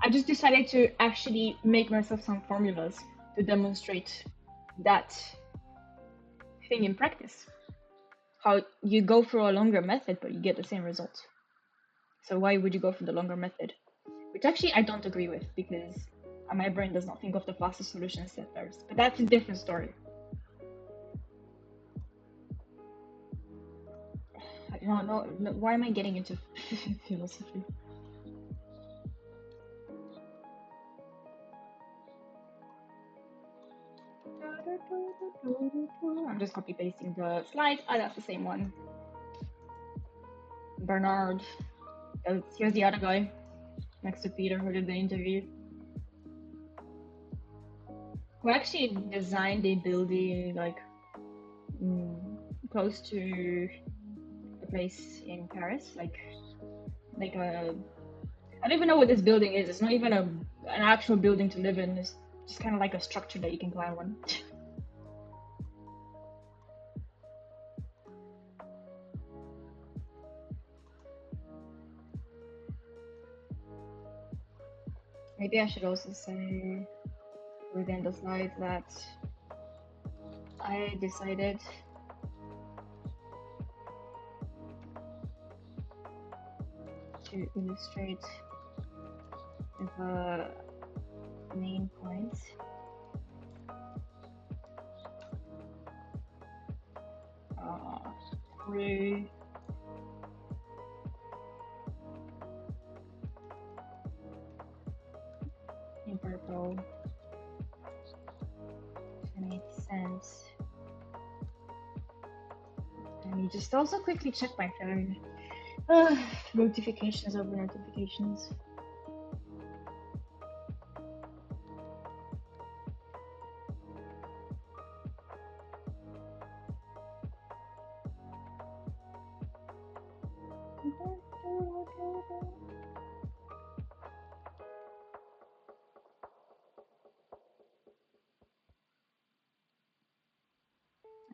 I just decided to actually make myself some formulas to demonstrate that thing in practice. How you go through a longer method, but you get the same result. So why would you go for the longer method? Which actually I don't agree with because my brain does not think of the fastest solutions at first. But that's a different story. No, why am I getting into philosophy? I'm just copy pasting the slides. Oh, that's the same one. Bernard. Here's the other guy next to Peter who did the interview. Who actually designed a building like close to the place in Paris, like a. I don't even know what this building is. It's not even an actual building to live in. It's just kind of like a structure that you can climb on. Maybe I should also say within the slide that I decided to to illustrate the main points. Blue, in purple to make sense. Let me just also quickly check my phone. Notifications over notifications.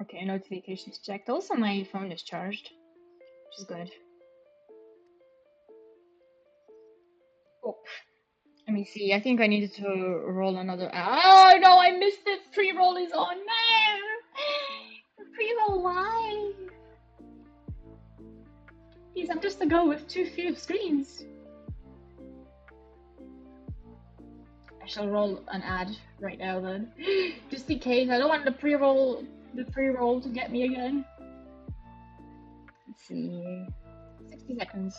Okay, notifications checked. Also, my phone is charged, which is good. Oh, let me see. I think I needed to roll another. Oh no, I missed it. Pre-roll is on. No, pre-roll. Why? Please, I'm just a girl with too few screens. I shall roll an ad right now then, just in case. I don't want the pre-roll to get me again. Let's see, 60 seconds.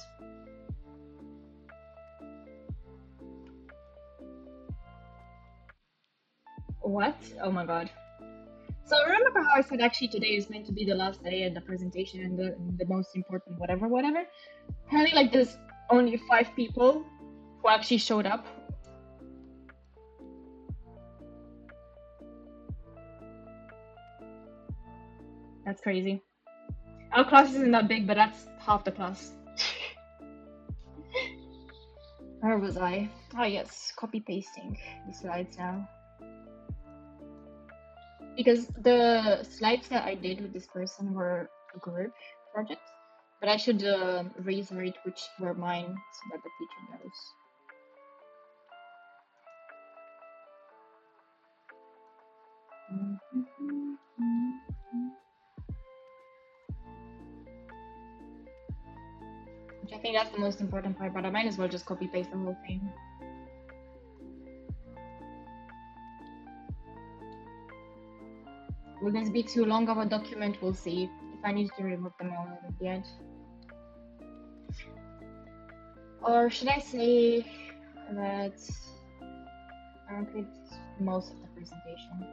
What? Oh my god. So remember how I said actually today is meant to be the last day of the presentation and the most important whatever. Apparently like there's only 5 people who actually showed up. That's crazy. Our class isn't that big, but that's half the class. Where was I? Oh yes, copy pasting the slides now. Because the slides that I did with this person were a group project, but I should reiterate which were mine so that the teacher knows. Which I think that's the most important part, but I might as well just copy paste the whole thing. Will this be too long of a document? We'll see. If I need to remove them all at the end. Or should I say that I include most of the presentation?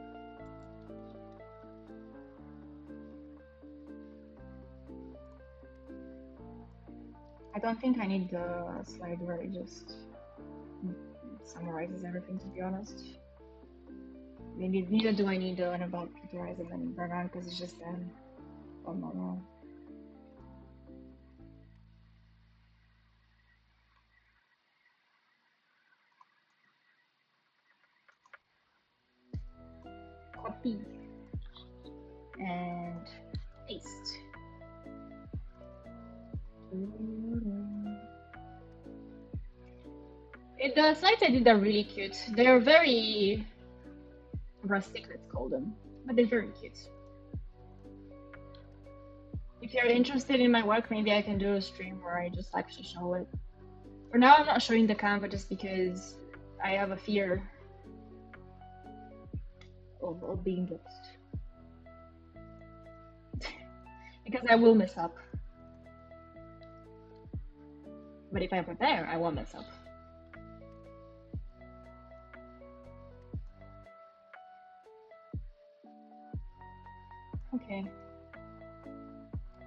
I don't think I need the slide where it just summarizes everything, to be honest. Neither do I need one about Peter Eisenman and Bernard because it's just oh no. Copy and paste. The slides I did are really cute. They're very rustic, let's call them, but they're very cute. If you're interested in my work, maybe I can do a stream where I just actually show it. For now, I'm not showing the Canva just because I have a fear of being lost. Because I will mess up. But if I prepare, I won't mess up. Okay.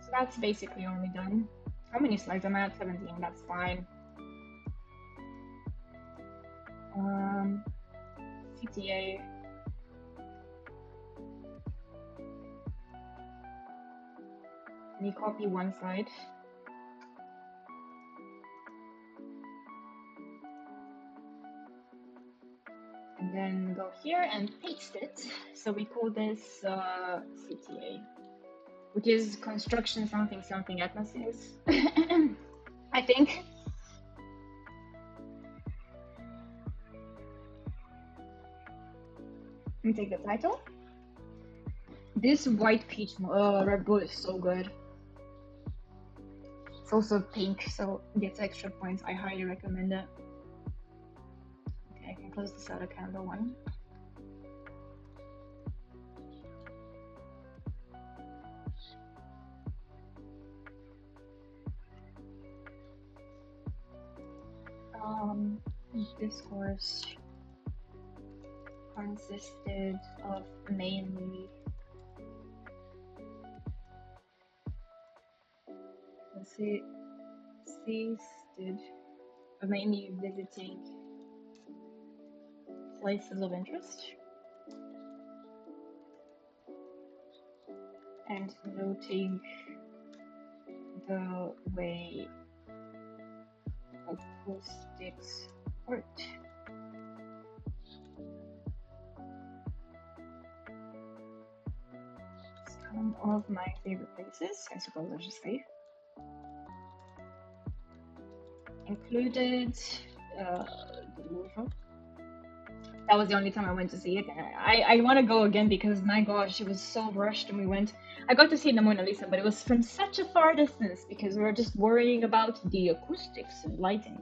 So that's basically already done. How many slides am I at? 17, that's fine. CTA. Let me copy one slide. And then go here and paste it. So we call this CTA, which is construction something atmospheres. I think. Let me take the title. This white peach Red Bull is so good. It's also pink, so it gets extra points. I highly recommend it. Okay, I can close this out of candle one. Discourse consisted of mainly mainly visiting places of interest and noting the way acoustics worked. Some of my favorite places, I suppose I should say, included the Louvre. That was the only time I went to see it. I want to go again because my gosh, it was so rushed and we went. I got to see the Mona Lisa, but it was from such a far distance because we were just worrying about the acoustics and lighting.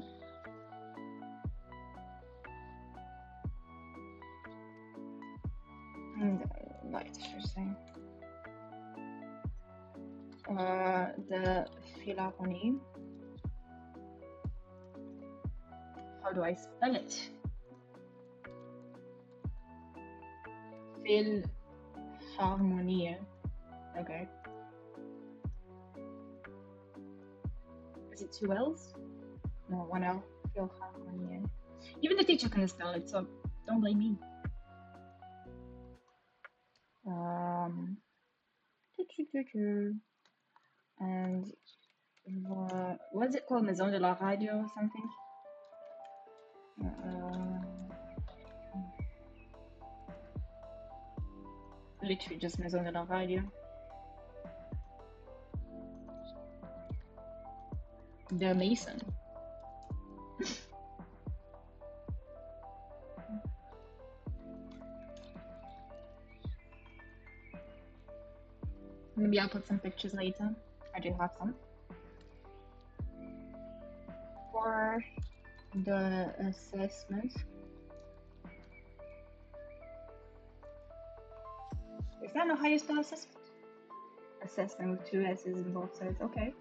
And lights, interesting. The Philharmonie. How do I spell it? Philharmonie. Okay. Is it two L's? No, one L. Philharmonie. Even the teacher couldn't spell it, so don't blame me. And what's it called? Maison de la Radio or something? Literally just Maison de la Radio. The Mason. Maybe I'll put some pictures later. I do have some. For the assessment. Is that the highest assessment? Assessment with two S's in both sides. Okay.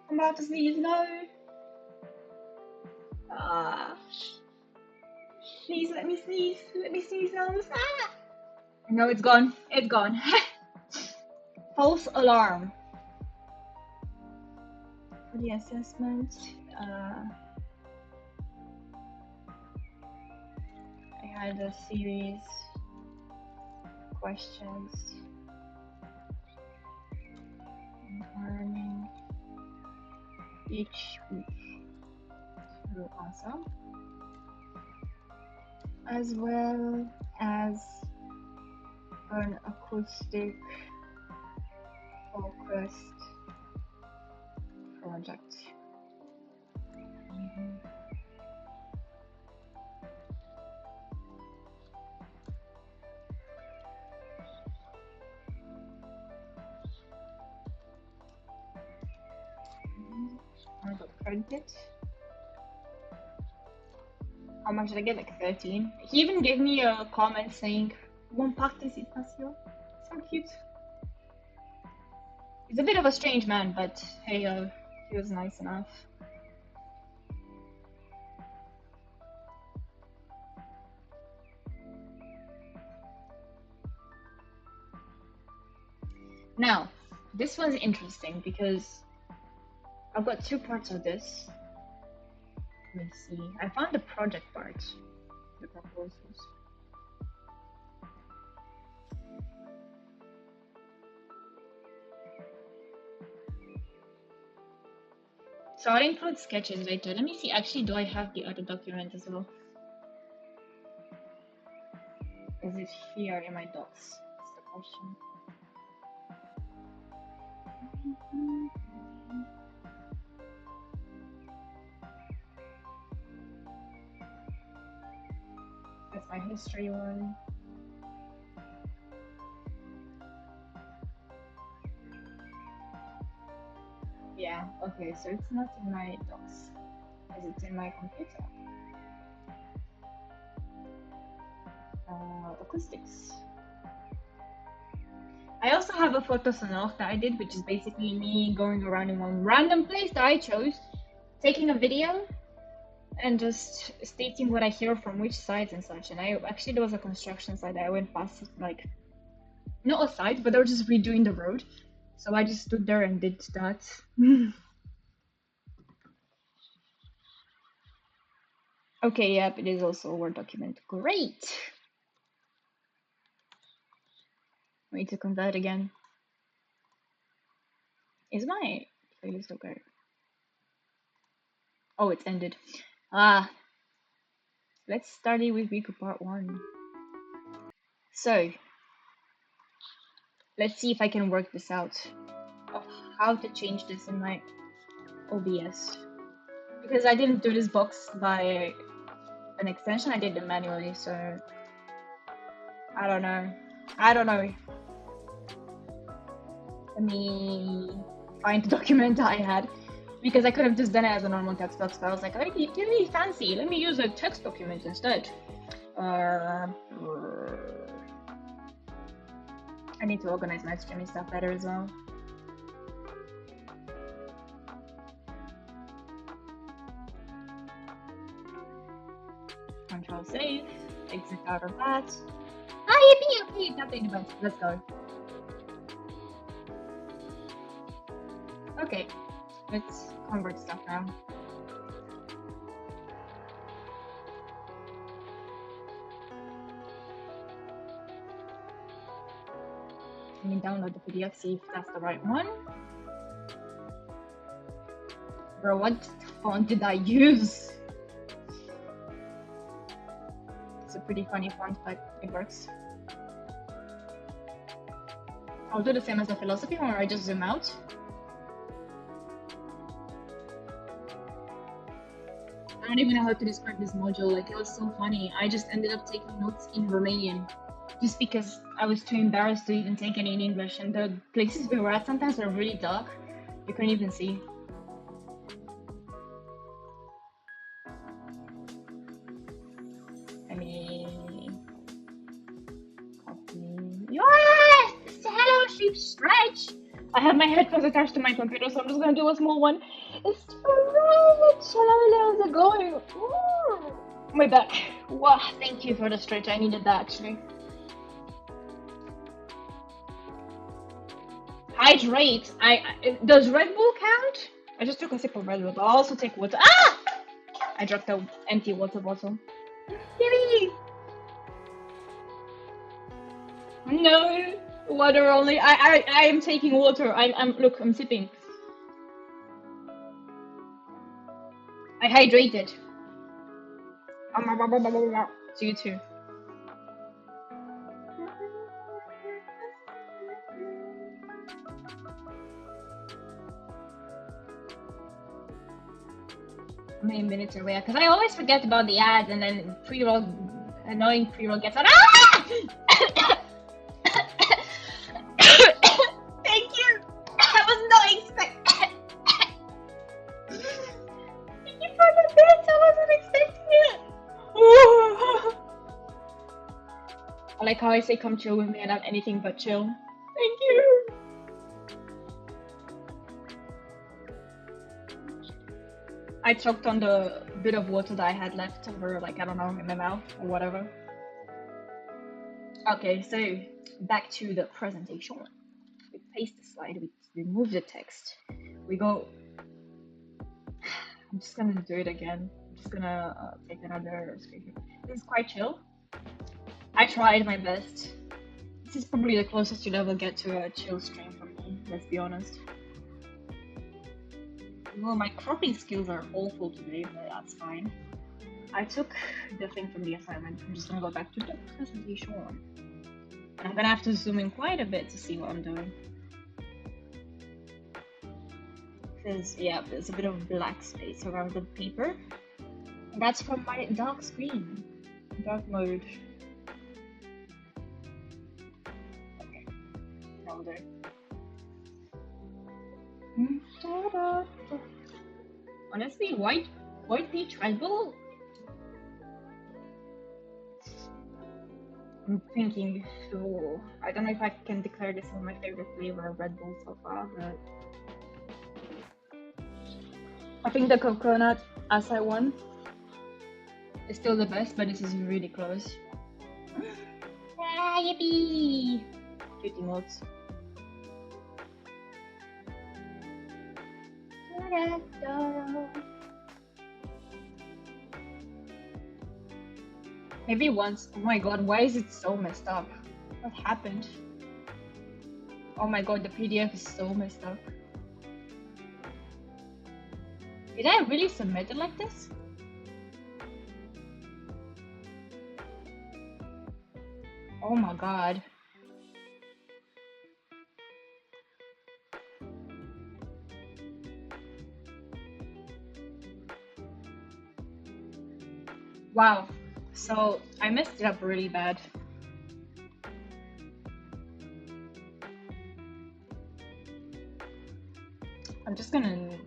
I'm about to sneeze. No. Please let me sneeze. Let me sneeze now. Ah! No, it's gone. It's gone. False alarm. For the assessment, I had a series of questions learning each week to answer, as well as an acoustic focused project. I got credit. How much did I get? Like 13. He even gave me a comment saying, "Bonne participation." So cute. He's a bit of a strange man, but hey, he was nice enough. Now, this one's interesting because I've got two parts of this. Let me see. I found the project part, the proposals. So I'll include sketches later. Let me see. Actually, do I have the other document as well? Is it here in my docs? That's the question. That's my history one. Yeah, Okay, so it's not in my docs. Is it in my computer? Acoustics. I also have a photo sonore that I did, which is basically me going around in one random place that I chose, taking a video, and just stating what I hear from which sides and such. And I actually, there was a construction site that I went past, like, not a site, but they were just redoing the road. So I just stood there and did that. Okay, yep, it is also a Word document. Great! I need to convert again. Is my playlist okay? Oh, it's ended. Ah, let's start it with week part 1. So, let's see if I can work this out of how to change this in my OBS. Because I didn't do this box by an extension, I did it manually, so I don't know. I don't know. Let me find the document I had. Because I could have just done it as a normal text box, but I was like, oh, you're really fancy. Let me use a text document instead. I need to organize my streaming stuff better as well. Control save, exit out of that. Ah, yippee, okay, nothing about it. Let's go. Okay, let's convert stuff now. Let me download the PDF, see if that's the right one. Bro, what font did I use? It's a pretty funny font, but it works. I'll do the same as the philosophy one where I just zoom out. I don't even know how to describe this module, like it was so funny. I just ended up taking notes in Romanian just because I was too embarrassed to even take any in English, and the places we were at sometimes were really dark. You couldn't even see. Let me copy. Yes! Hello, sheep stretch! I have my headphones attached to my computer, so I'm just gonna do a small one. It's stretch! Hello, how's it going? Ooh. My back. Wow, thank you for the stretch. I needed that actually. Hydrate. Does Red Bull count? I just took a sip of Red Bull, but I'll also take water. Ah! I dropped the empty water bottle. Yippee! No, water only. I am taking water. I'm sipping. I hydrated. So you too. How many minutes are we at? Because I always forget about the ads, and then pre-roll, annoying pre-roll gets on. Ah! Thank you. I was not expecting. Thank you for the bits. I wasn't expecting it. I like how I say come chill with me and I'm anything but chill. Thank you. I choked on the bit of water that I had left over, like, I don't know, in my mouth or whatever. Okay, so back to the presentation. We paste the slide, we remove the text. We go. I'm just gonna do it again. I'm just gonna take another screen. This is quite chill. I tried my best. This is probably the closest you'll ever get to a chill stream from me, let's be honest. Well, my cropping skills are awful today, but that's fine. I took the thing from the assignment. I'm just gonna go back to the presentation. And I'm gonna have to zoom in quite a bit to see what I'm doing. Because, yeah, there's a bit of black space around the paper. And that's from my dark screen. Dark mode. Okay. Now there. Honestly, white peach Red Bull. I'm thinking, so I don't know if I can declare this one my favorite flavor of Red Bull so far, but I think the coconut acai one is still the best, but this is really close. Ah, yippee! Cute emotes. Maybe once. Oh my god, why is it so messed up? What happened? Oh my god, the PDF is so messed up. Did I really submit it like this? Oh my god. Wow. So I messed it up really bad. I'm just gonna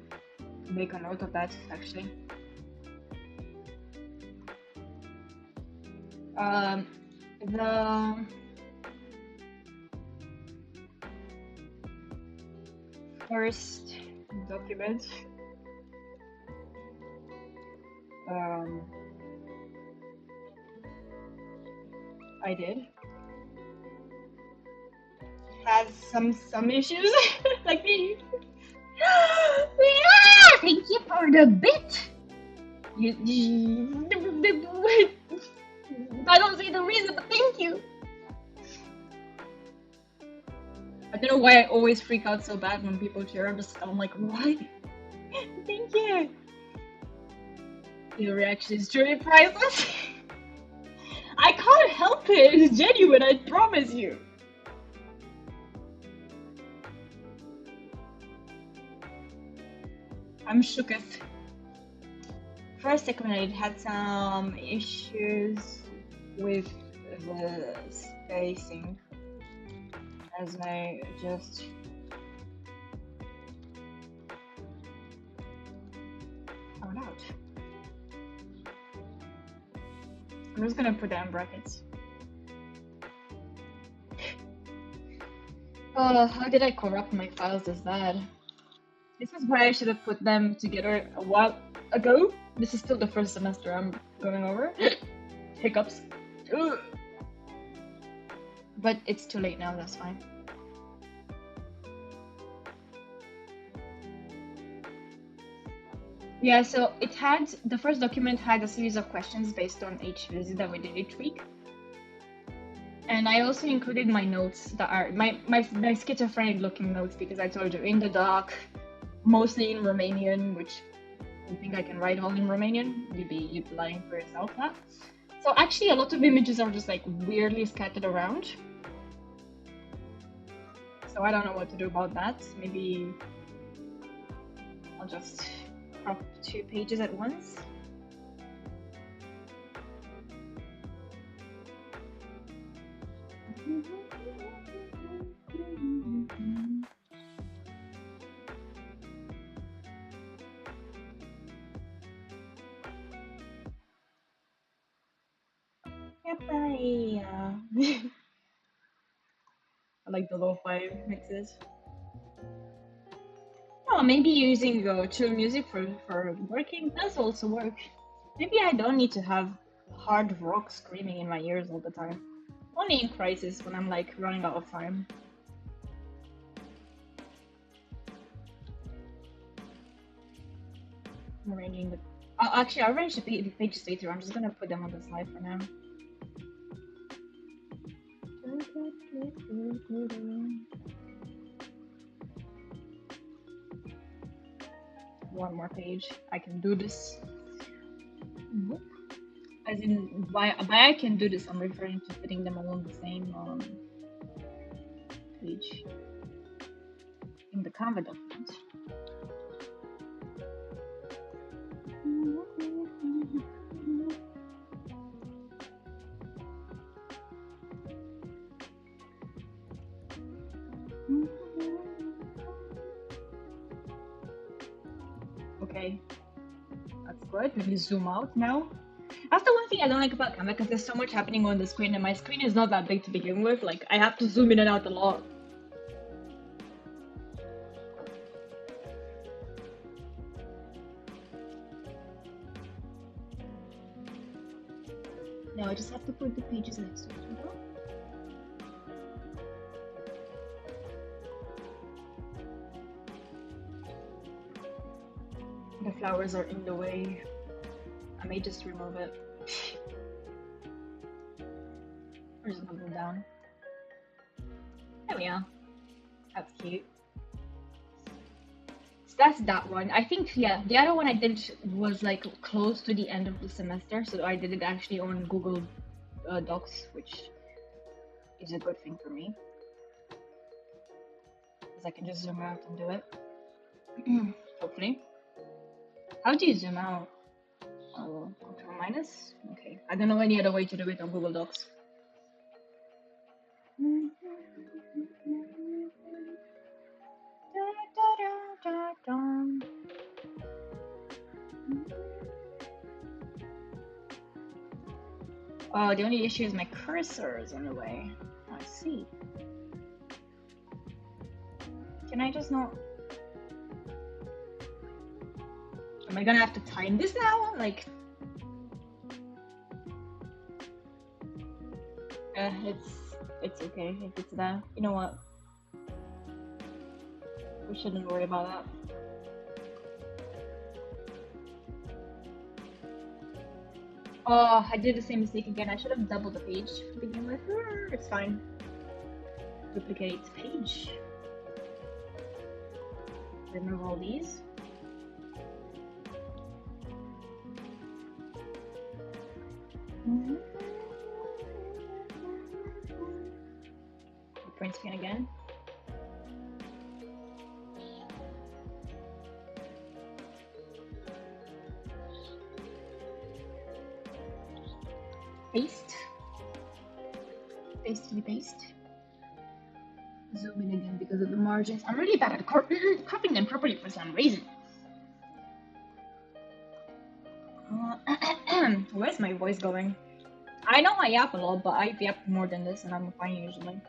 make a note of that actually. The first document I did has some issues like me. Yeah, thank you for the bit. I don't see the reason, but thank you. I don't know why I always freak out so bad when people cheer. I'm like, what? Thank you. Your reaction is truly priceless. I can't help it. It's genuine. I promise you. I'm shooketh. First document had some issues with the spacing as I just found out. I'm just gonna put that in brackets. Oh, how did I corrupt my files this bad? This is why I should have put them together a while ago. This is still the first semester I'm going over. Hiccups. Ugh. But it's too late now, that's fine. Yeah, so the first document had a series of questions based on each visit that we did each week. And I also included my notes that are my schizophrenic looking notes because I told you in the doc, mostly in Romanian, which I think I can write all in Romanian. You'd be lying for yourself that. So actually a lot of images are just like weirdly scattered around. So I don't know what to do about that. Maybe I'll just crop 2 pages at once. I like the lo-fi mixes. Oh, maybe using chill music for working does also work. Maybe I don't need to have hard rock screaming in my ears all the time. Only in crisis when I'm like running out of time. I'm arranging the. Actually, I'll arrange the pages later. I'm just gonna put them on the slide for now. One more page. I can do this. As in, by I can do this, I'm referring to putting them all on the same page in the Canva document. Okay. Alright, let me zoom out now. That's the one thing I don't like about Canva, because there's so much happening on the screen and my screen is not that big to begin with. Like, I have to zoom in and out a lot. Now I just have to put the pages next to each other. The flowers are in the way. I may just remove it. Or just move them down. There we are. That's cute. So that's that one. I think, yeah, the other one I did was like close to the end of the semester, so I did it actually on Google Docs, which is a good thing for me. Because I can just zoom out and do it. Hopefully. How do you zoom out? Oh, Control minus? Okay. I don't know any other way to do it on Google Docs. Oh, the only issue is my cursor is in the way. I see. Can I just not... Am I gonna have to time this now? Like... it's okay if it's there. You know what? We shouldn't worry about that. Oh, I did the same mistake again. I should have doubled the page to begin with. It's fine. Duplicate page. Remove all these. Print screen again. Paste. Paste. Zoom in again because of the margins. I'm really bad at cropping them properly for some reason. Where's my voice going? I know I yap a lot, but I yap more than this and I'm fine usually.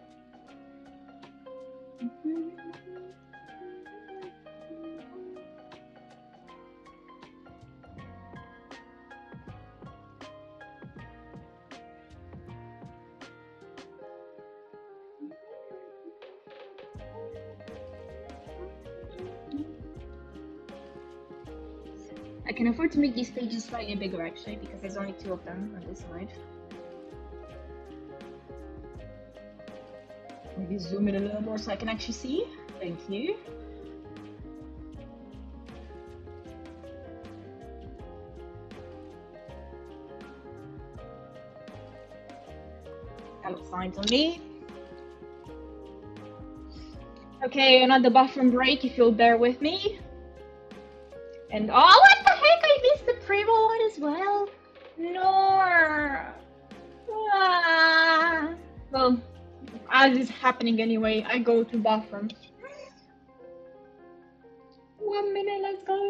I can afford to make these pages slightly bigger actually, because there's only 2 of them on this side. Maybe zoom in a little more so I can actually see. Thank you. That looks fine to me. Okay, another bathroom break if you'll bear with me. And oh, what the heck! I missed the Primo one as well. No. Well, as is happening anyway, I go to bathroom. 1 minute, let's go.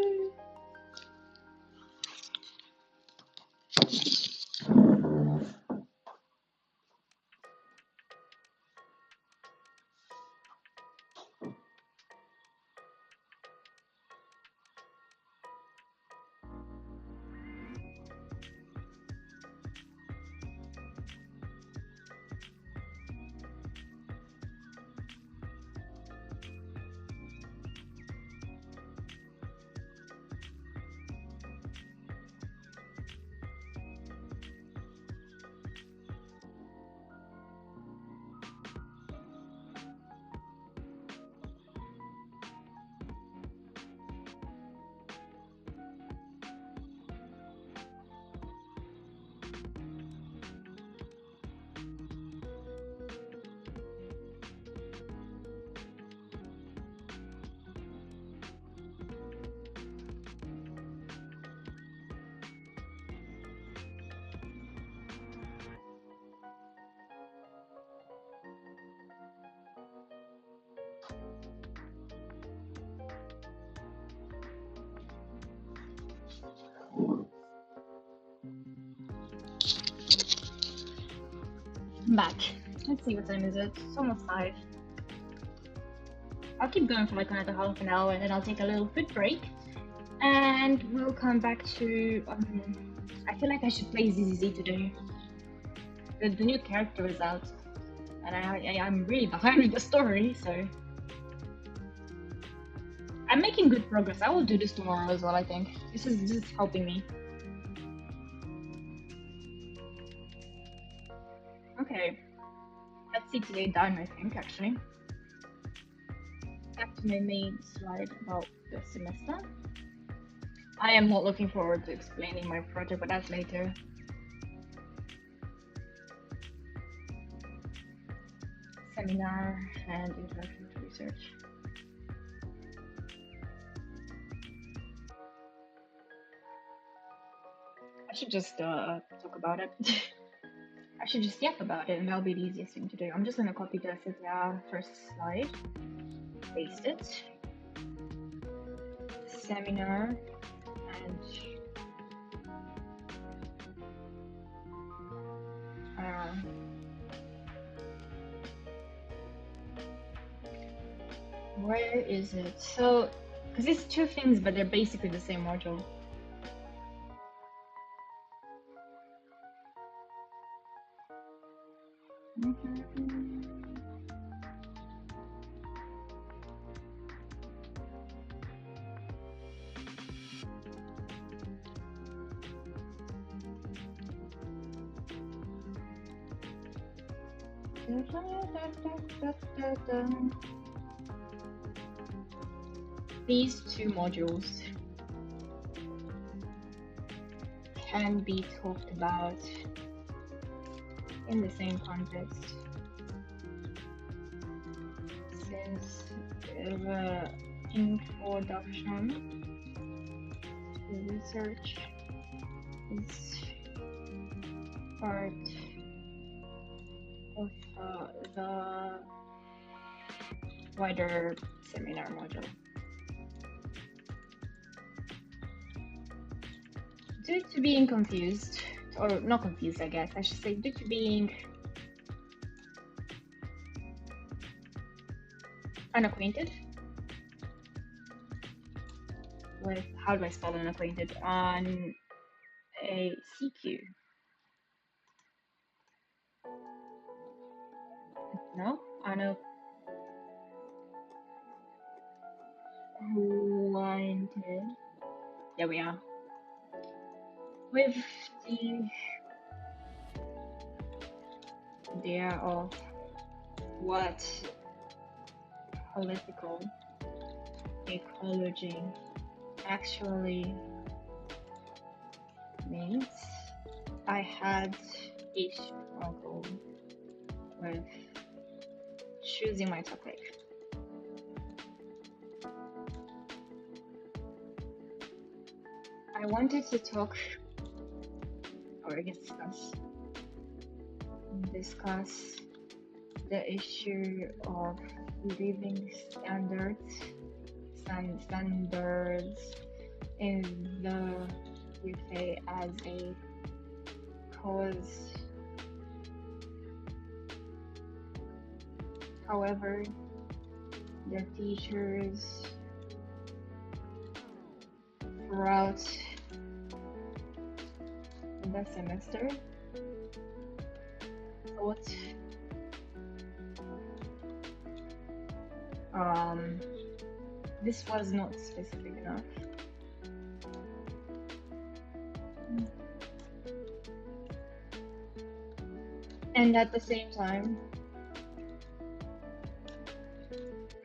I'm back. Let's see what time is it. It's almost 5. I'll keep going for like another half an hour and then I'll take a little food break. And we'll come back to I feel like I should play ZZZ today. The new character is out. And I'm really behind with the story, so I'm making good progress. I will do this tomorrow as well, I think. This is helping me. Okay. Let's see today done, I think, actually. Back to my main slide about the semester. I am not looking forward to explaining my project, but that's later. Seminar and introduction to research. I should just talk about it. I should just yap about it and that'll be the easiest thing to do. I'm just gonna copy the first slide, paste it, seminar, and where is it? So, because it's two things, but they're basically the same module. These two modules can be talked about in the same context, since the introduction to research is part of the wider seminar module. Due to being confused, or not confused, I guess I should say, due to being unacquainted with, how do I spell unacquainted, on a CQ. No, unacquainted There we are. With the idea of what political ecology actually means, I had a struggle with choosing my topic. I wanted to talk, or I guess discuss the issue of living standards in the UK as a cause. However, the teachers throughout the semester thought this was not specific enough. And at the same time,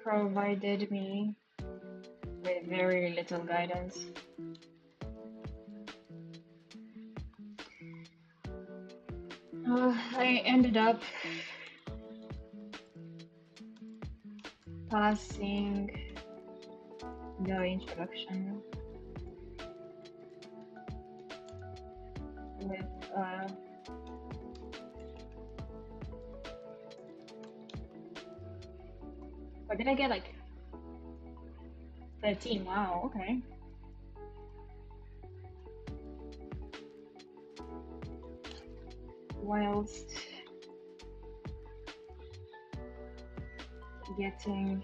provided me with very little guidance. I ended up passing the introduction with what did I get, like 13? Wow, okay. Whilst getting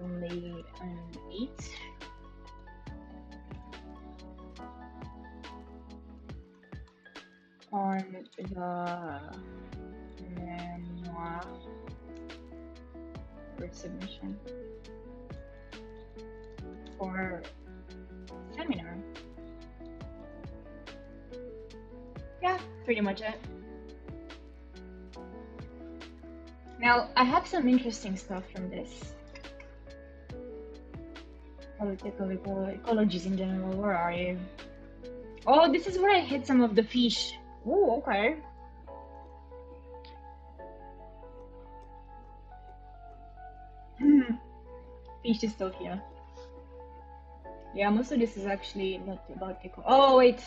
only an 8. On the memoir resubmission for seminar. Yeah, pretty much it. Now, I have some interesting stuff from this. Political ecologies in general, where are you? Oh, this is where I hit some of the fish. Oh, okay. Fish dystopia. Yeah, most of this is actually not about the. Oh wait,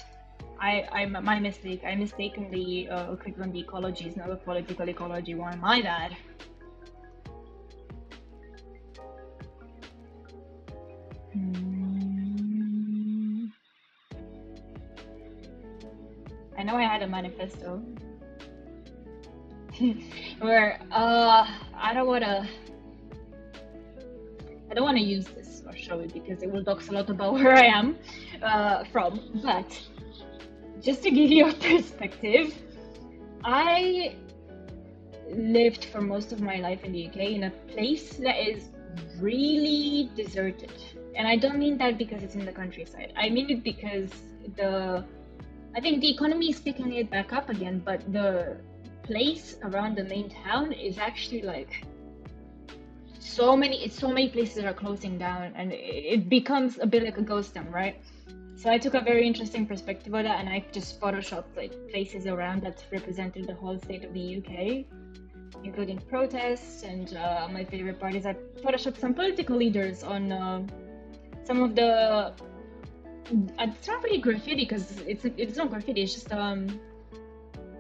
my mistake. I mistakenly clicked on the ecologies, not the political ecology one. My bad. I know I had a manifesto where I don't wanna use this or show it because it will talk a lot about where I am from. But just to give you a perspective, I lived for most of my life in the UK in a place that is really deserted. And I don't mean that because it's in the countryside. I mean it because I think the economy is picking it back up again, but the place around the main town is actually like so many places are closing down, and it becomes a bit like a ghost town, right? So I took a very interesting perspective of that, and I just photoshopped like places around that represented the whole state of the UK, including protests. And my favorite part is I photoshopped some political leaders on some of the. It's not really graffiti because it's not graffiti. It's just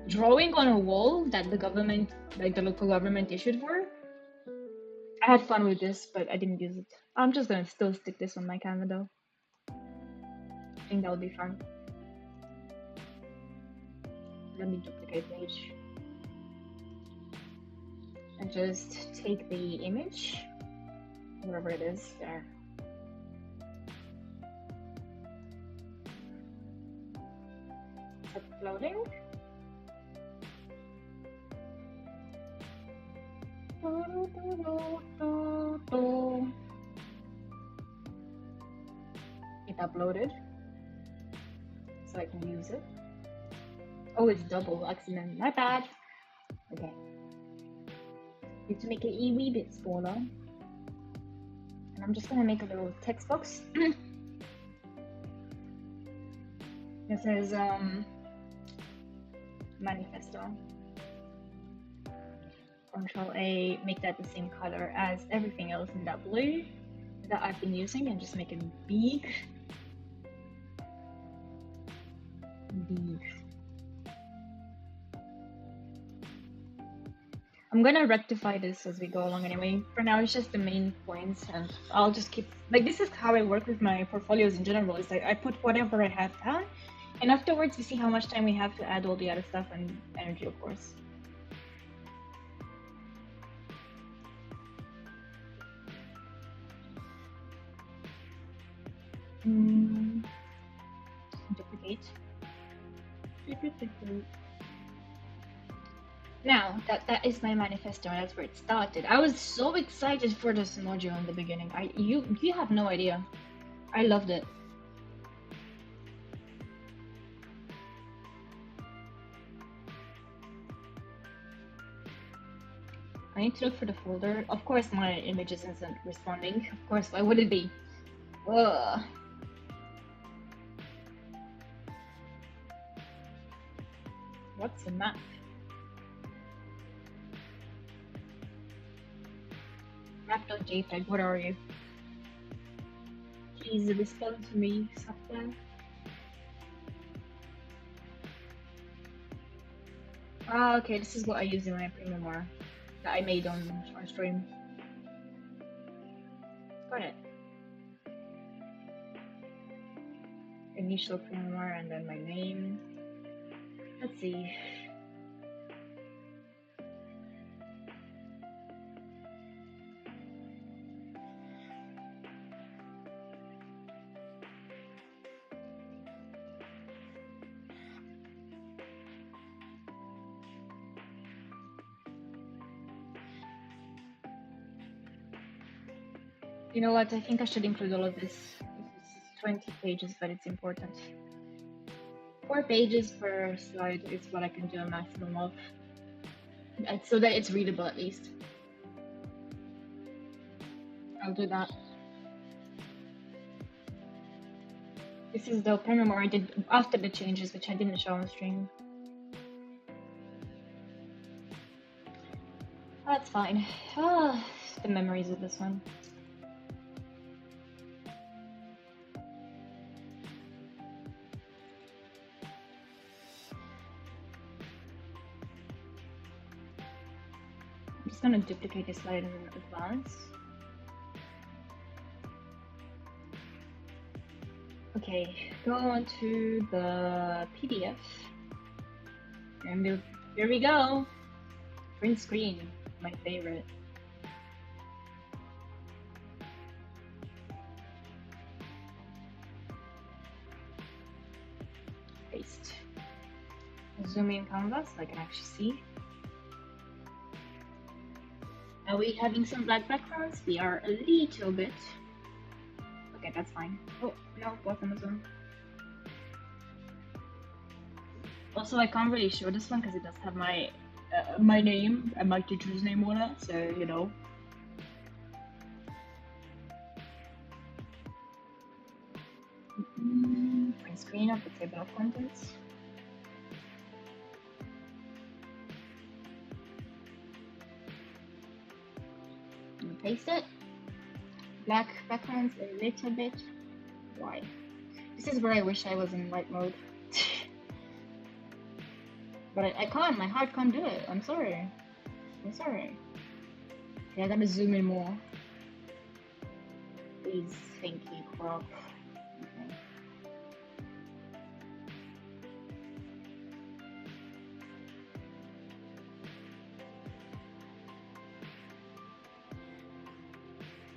drawing on a wall that the government, like the local government, issued for. I had fun with this, but I didn't use it. I'm just gonna still stick this on my camera though. I think that would be fun. Let me duplicate page. And just take the image, wherever it is, there. It's uploading. It uploaded, so I can use it. Oh, it's double accident. My bad. Okay. Need to make it a wee bit smaller. And I'm just gonna make a little text box. It says manifesto. Control A, make that the same color as everything else in that blue that I've been using, and just make it big. I'm gonna rectify this as we go along anyway. For now, it's just the main points, and I'll just keep, like, this is how I work with my portfolios in general. Is like I put whatever I have down, and afterwards we see how much time we have to add all the other stuff and energy, of course. Duplicate. Now that is my manifesto, and that's where it started. I was so excited for this module in the beginning. You have no idea. I loved it. I need to look for the folder. Of course, my image isn't responding. Of course, why would it be? Ugh. What's a map? Map.jpg, what are you? Please respond to me, Sapla. Ah, okay, this is what I use in my pre-memoir that I made on stream. Got it. Initial pre-memoir and then my name. Let's see. You know what? I think I should include all of this. It's 20 pages, but it's important. 4 pages per slide is what I can do a maximum of. So that it's readable at least. I'll do that. This is the pen memoir I did after the changes, which I didn't show on stream. That's fine. Ah, the memories of this one. I'm just gonna duplicate this slide in advance. Okay, go on to the PDF. And here we go. Print screen, my favorite. Paste. Zoom in canvas so I can actually see. Are we having some black backgrounds? We are a little bit. Okay, that's fine. Oh, no, both Amazon. Also, I can't really show this one because it does have my name and my teacher's name on it, so you know. Print screen of the table of contents. Paste it. Black backgrounds a little bit. Why? This is where I wish I was in light mode. But I can't, my heart can't do it. I'm sorry. I'm sorry. Okay, I gotta zoom in more. Please, thank you, crop. Okay.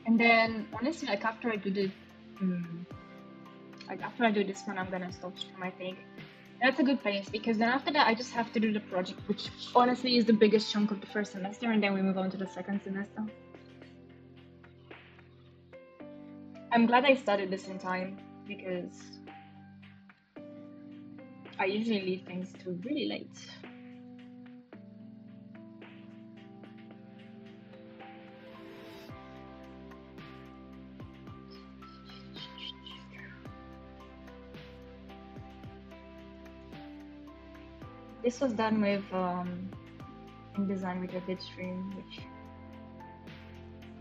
And then, honestly, like after I do the, after I do this one, I'm gonna stop stream, I think. That's a good place because then after that, I just have to do the project, which honestly is the biggest chunk of the first semester, and then we move on to the second semester. I'm glad I started this in time because I usually leave things till really late. This was done with InDesign with a bitstream, which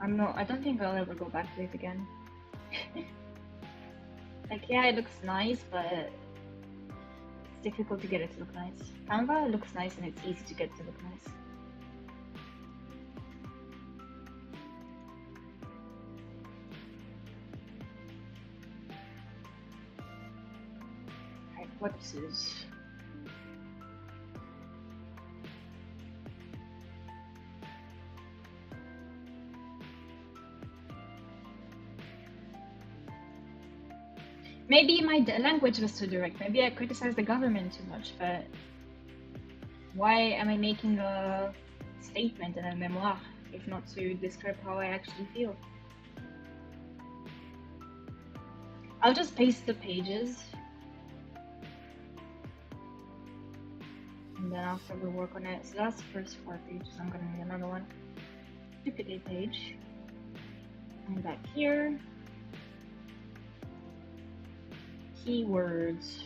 I don't think I'll ever go back to it again. Like, yeah, it looks nice, but it's difficult to get it to look nice. Canva looks nice and it's easy to get to look nice. Alright, what this is? Maybe my language was too direct. Maybe I criticized the government too much, but why am I making a statement in a memoir if not to describe how I actually feel? I'll just paste the pages. And then after we work on it, so that's the first 4 pages. I'm gonna need another one. Duplicate page. And back here. Keywords.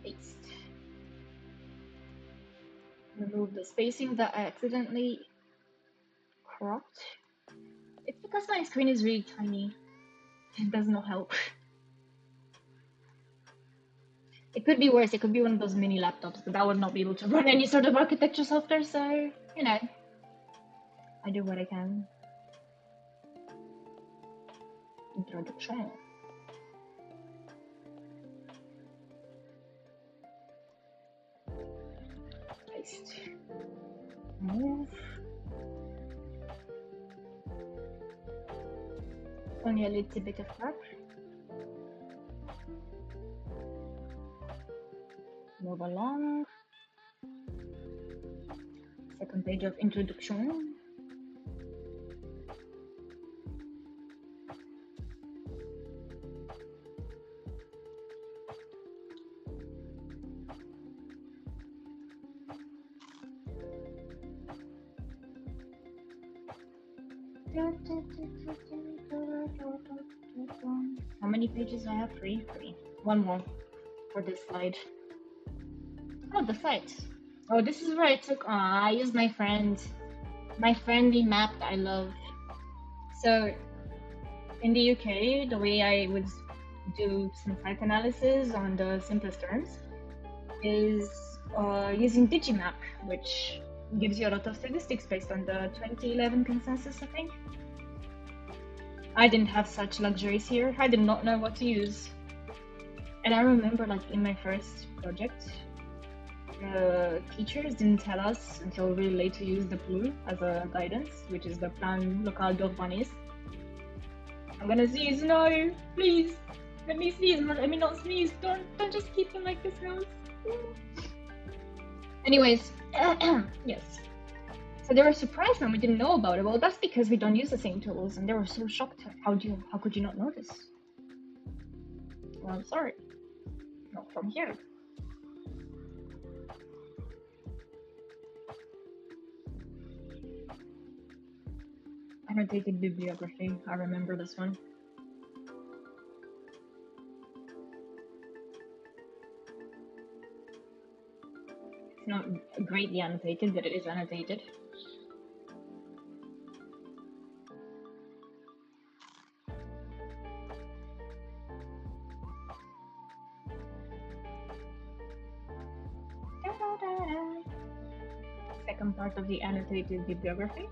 Paste. Remove the spacing that I accidentally cropped. It's because my screen is really tiny. It does not help. It could be worse. It could be one of those mini laptops, but that would not be able to run any sort of architecture software, so, you know, I do what I can. Introduction. Remove. Only a little bit of crap. Move along. Second page of introduction. How many pages do I have? Three? One more for this slide. Oh, the site. Oh, this is where I took. I used my friendly map that I love. So, in the UK, the way I would do some site analysis on the simplest terms is using Digimap, which gives you a lot of statistics based on the 2011 consensus, I think. I didn't have such luxuries here. I did not know what to use. And I remember, like, in my first project, the teachers didn't tell us until really late to use the PLU as a guidance, which is the Plan Local d'Urbanisme. I'm gonna sneeze. No, please. Let me sneeze. Let me not sneeze. Don't just keep them like this, house. Anyways, yes. So they were surprised when we didn't know about it. Well, that's because we don't use the same tools, and they were so shocked. How could you not know this? Well, I'm sorry. Not from here. Annotated bibliography. I remember this one. It's not greatly annotated, but it is annotated. Second part of the annotated bibliography.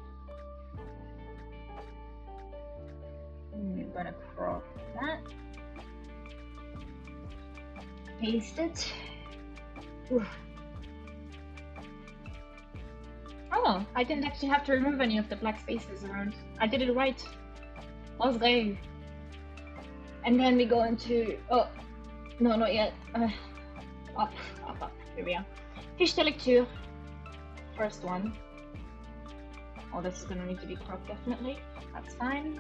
I'm gonna crop that. Paste it. Ooh. Oh, I didn't actually have to remove any of the black spaces around. I did it right. Was there? And then we go into, oh, no, not yet. Up. Here we are. Fiche de lecture. First one. Oh, this is gonna need to be cropped definitely. That's fine.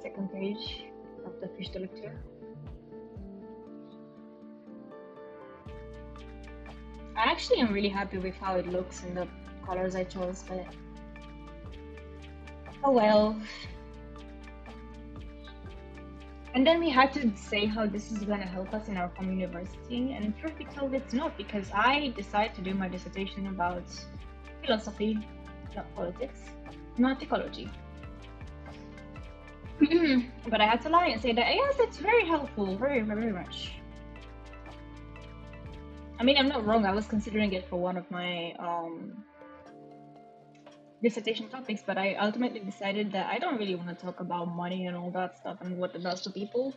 Second page of the fiche de lecture. I actually am really happy with how it looks and the colors I chose, but oh well. And then we had to say how this is gonna help us in our home university, and truth be told, it's not, because I decided to do my dissertation about philosophy, not politics, not ecology. But I had to lie and say that yes, it's very helpful, very much. I mean, I'm not wrong. I was considering it for one of my dissertation topics, but I ultimately decided that I don't really want to talk about money and all that stuff and what it does to people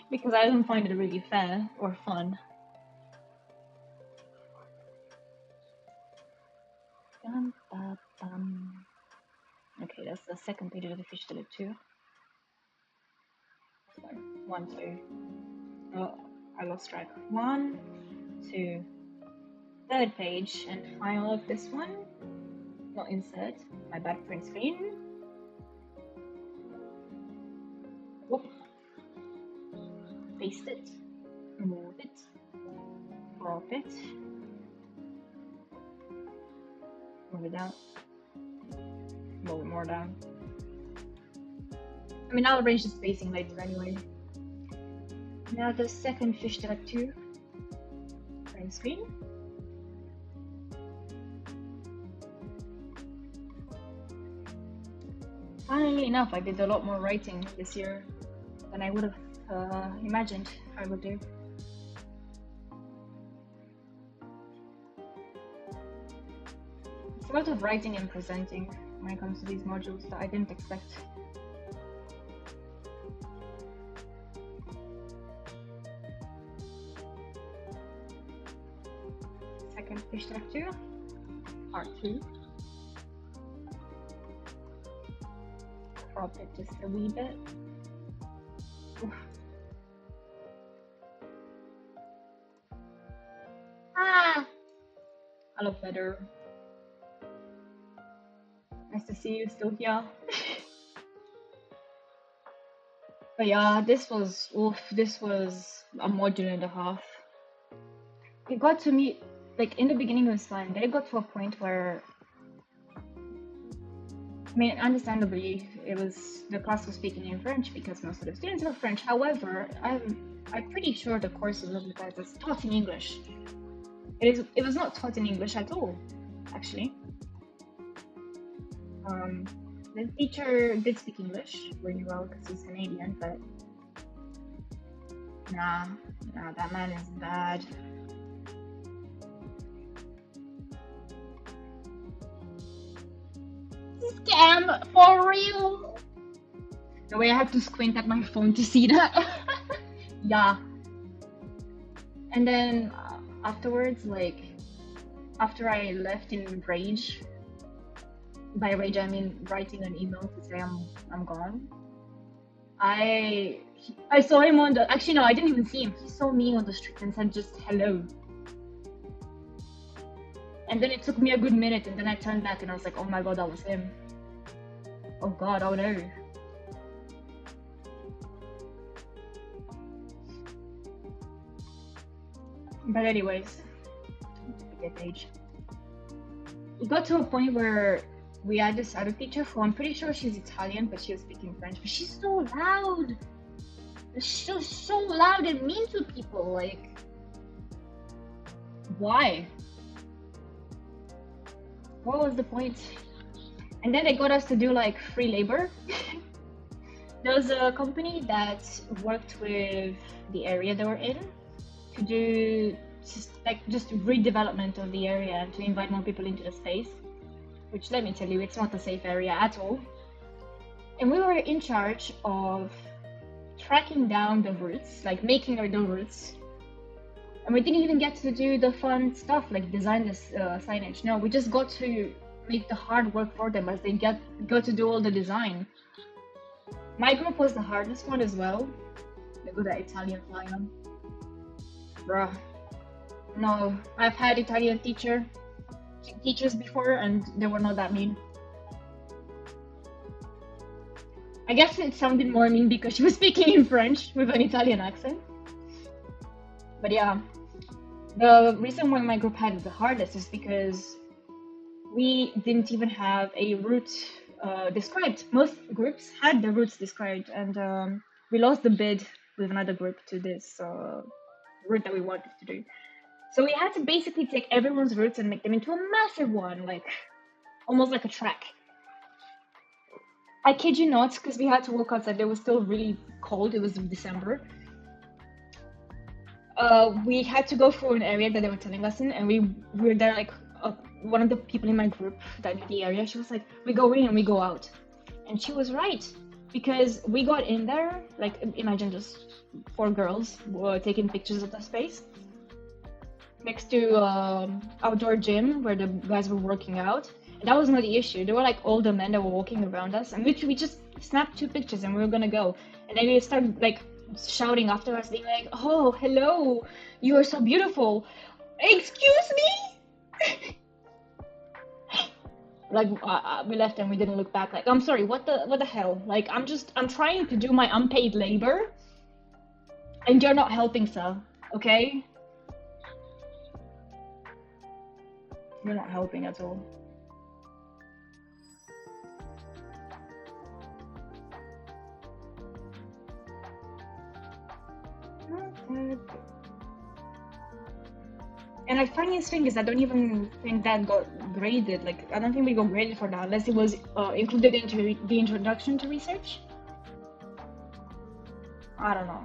because I don't find it really fair or fun. Okay, that's the second page of the fiche de lecture. Sorry, 1, 2. Oh, I lost track. 1, 2. Third page and final of this one. Not insert. My bad, print screen. Whoop. Paste it. Move it. Crop it. Move it down. Move it more down. I mean, I'll arrange the spacing later anyway. Now the second fiche de lecture. Print screen. Funnily enough, I did a lot more writing this year than I would have imagined I would do. a lot of writing and presenting when it comes to these modules that I didn't expect. Second fish lecture, part 2. Crop it just a wee bit. Oof. Hello, Feather. Nice to see you still here. But yeah, this was a module and a half. It got to me, like in the beginning it was fine, then it got to a point where, I mean, understandably, the class was speaking in French because most of the students were French. However, I'm pretty sure the course was taught in English. It was not taught in English at all, actually. The teacher did speak English really well because he's Canadian, but nah, that man is bad. Scam for real. The way I had to squint at my phone to see that. Yeah. And then afterwards, like after I left in rage, by rage I mean writing an email to say I'm gone. I saw him on the, actually no, I didn't even see him. He saw me on the street and said just hello. And then it took me a good minute, and then I turned back and I was like, oh my god, that was him. Oh god, oh no. But anyways, get age. It got to a point where we had this other teacher who I'm pretty sure she's Italian, but she was speaking French. But she's so loud. She's so loud and mean to people. Like, why? What was the point? And then they got us to do like free labor. There was a company that worked with the area they were in to do just redevelopment of the area and to invite more people into the space, which let me tell you, it's not a safe area at all. And we were in charge of tracking down the routes, like making the routes. And we didn't even get to do the fun stuff like design this signage. No, we just got to make the hard work for them as they got to do all the design. My group was the hardest one as well. They got that Italian fly on. Bruh. No, I've had Italian teachers before and they were not that mean. I guess it sounded more mean because she was speaking in French with an Italian accent. But yeah, the reason why my group had it the hardest is because we didn't even have a route described. Most groups had the routes described, and we lost the bid with another group to this route that we wanted to do. So we had to basically take everyone's routes and make them into a massive one, like almost like a track. I kid you not, because we had to walk outside. It was still really cold. It was December. We had to go through an area that they were telling us in, and we were there like one of the people in my group that knew the area. She was like, we go in and we go out, and she was right, because we got in there, like imagine just 4 girls taking pictures of the space next to outdoor gym where the guys were working out. And that was not the issue. There were like older men that were walking around us, and literally we just snapped 2 pictures and we were gonna go. And then they started like shouting after us, being like, oh, hello, you are so beautiful. Excuse me? Like we left and we didn't look back. Like, I'm sorry, what the hell? Like, I'm trying to do my unpaid labor and you're not helping, sir, okay? You're not helping at all. And the funniest thing is I don't even think that got graded. Like, I don't think we got graded for that unless it was included into the introduction to research. I don't know.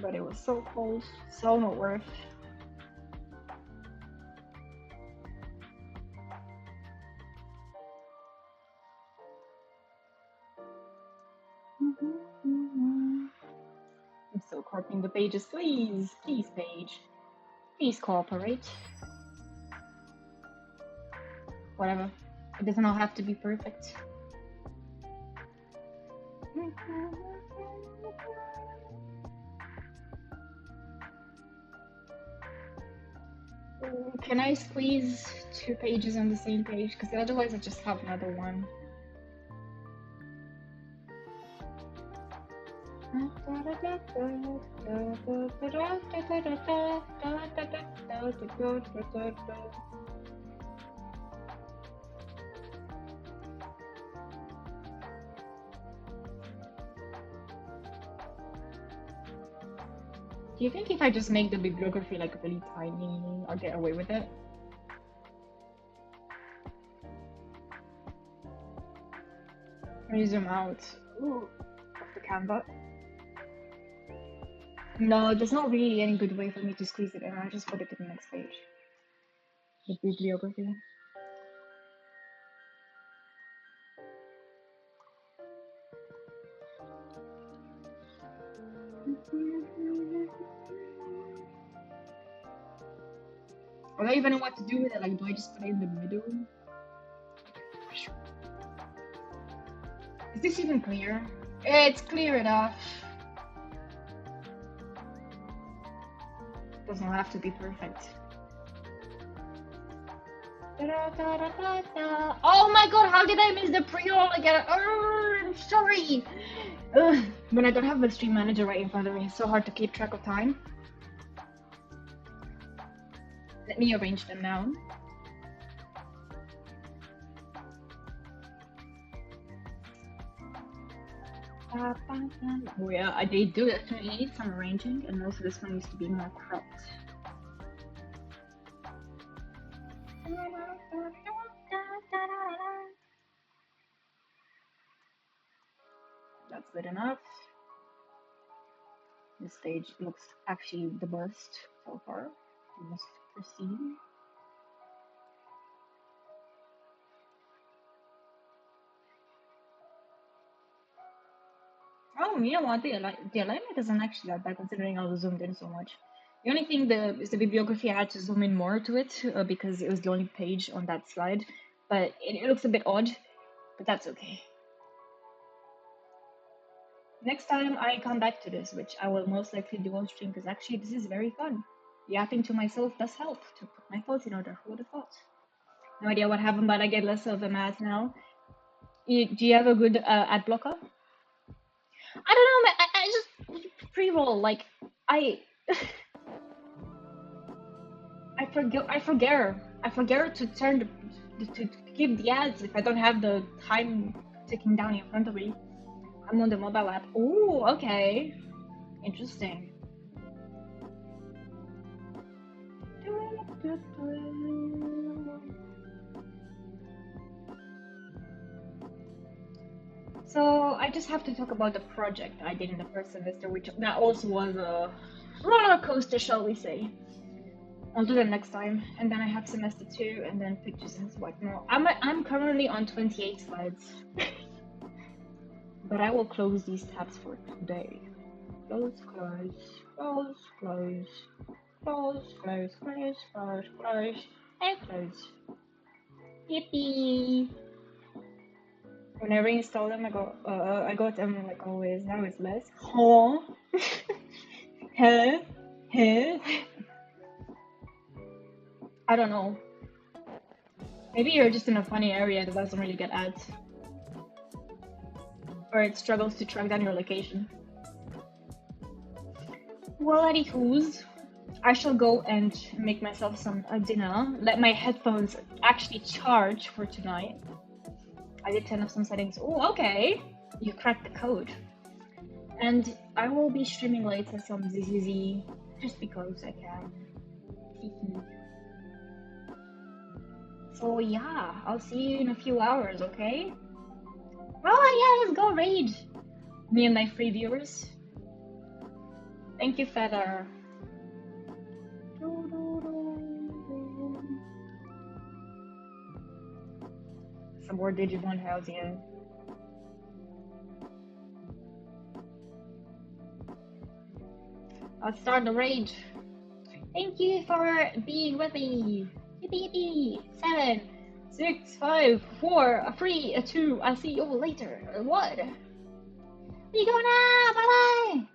but it was so cold, so not worth. I'm still copying the pages, please, please, page, please cooperate. Whatever, it doesn't all have to be perfect. Can I squeeze 2 pages on the same page? Because otherwise I just have another one. Do you think if I just make the bibliography like really tiny, I'll get away with it? Let me zoom out. Ooh, of the Canva. No, there's not really any good way for me to squeeze it in. I'll just put it to the next page. The bibliography. I don't even know what to do with it. Like, do I just put it in the middle? Is this even clear? It's clear enough. Doesn't have to be perfect. Oh my god, how did I miss the pre-roll again? I'm sorry. When I don't have the stream manager right in front of me, it's so hard to keep track of time. Let me arrange them now. Oh yeah, I did do it. It needs some arranging, and also this one needs to be more cropped. That's good enough. This stage looks actually the best so far. We must proceed. Oh, you know what? The alignment isn't actually that bad considering I was zoomed in so much. The only thing is the bibliography. I had to zoom in more to it because it was the only page on that slide. But it looks a bit odd, but that's okay. Next time I come back to this, which I will most likely do on stream, because actually this is very fun. Yapping to myself does help to put my thoughts in order. Who would have thought? No idea what happened, but I get less of an ad now. Do you have a good ad blocker? I don't know, man. I just pre-roll like I forget to turn to keep the ads if I don't have the time ticking down in front of me. I'm on the mobile app. Oh, okay, interesting. So I just have to talk about the project I did in the first semester, which that also was a roller coaster, shall we say. I'll do that next time, and then I have semester 2, and then pictures and whatnot. I'm currently on 28 slides, but I will close these tabs for today. Close, close, close, close, close, close, close, close, close, and close. Yippee! When I reinstall them, I got them like always. Now it's less. Huh? Huh? Huh? I don't know. Maybe you're just in a funny area that doesn't really get ads. Or it struggles to track down your location. Well, anywho's, I shall go and make myself some dinner. Let my headphones actually charge for tonight. I did turn up some settings. Oh, okay. You cracked the code. And I will be streaming later some ZZZ just because I can. So yeah, I'll see you in a few hours, okay? Oh yeah, let's go raid! Me and my free viewers. Thank you, Feather. Some more Digimon house, yeah. I'll start the raid. Thank you for being with me. Yippee yippee. 7, 6, 5, 4, 3, 2. I'll see you later. What? We go now. Bye bye.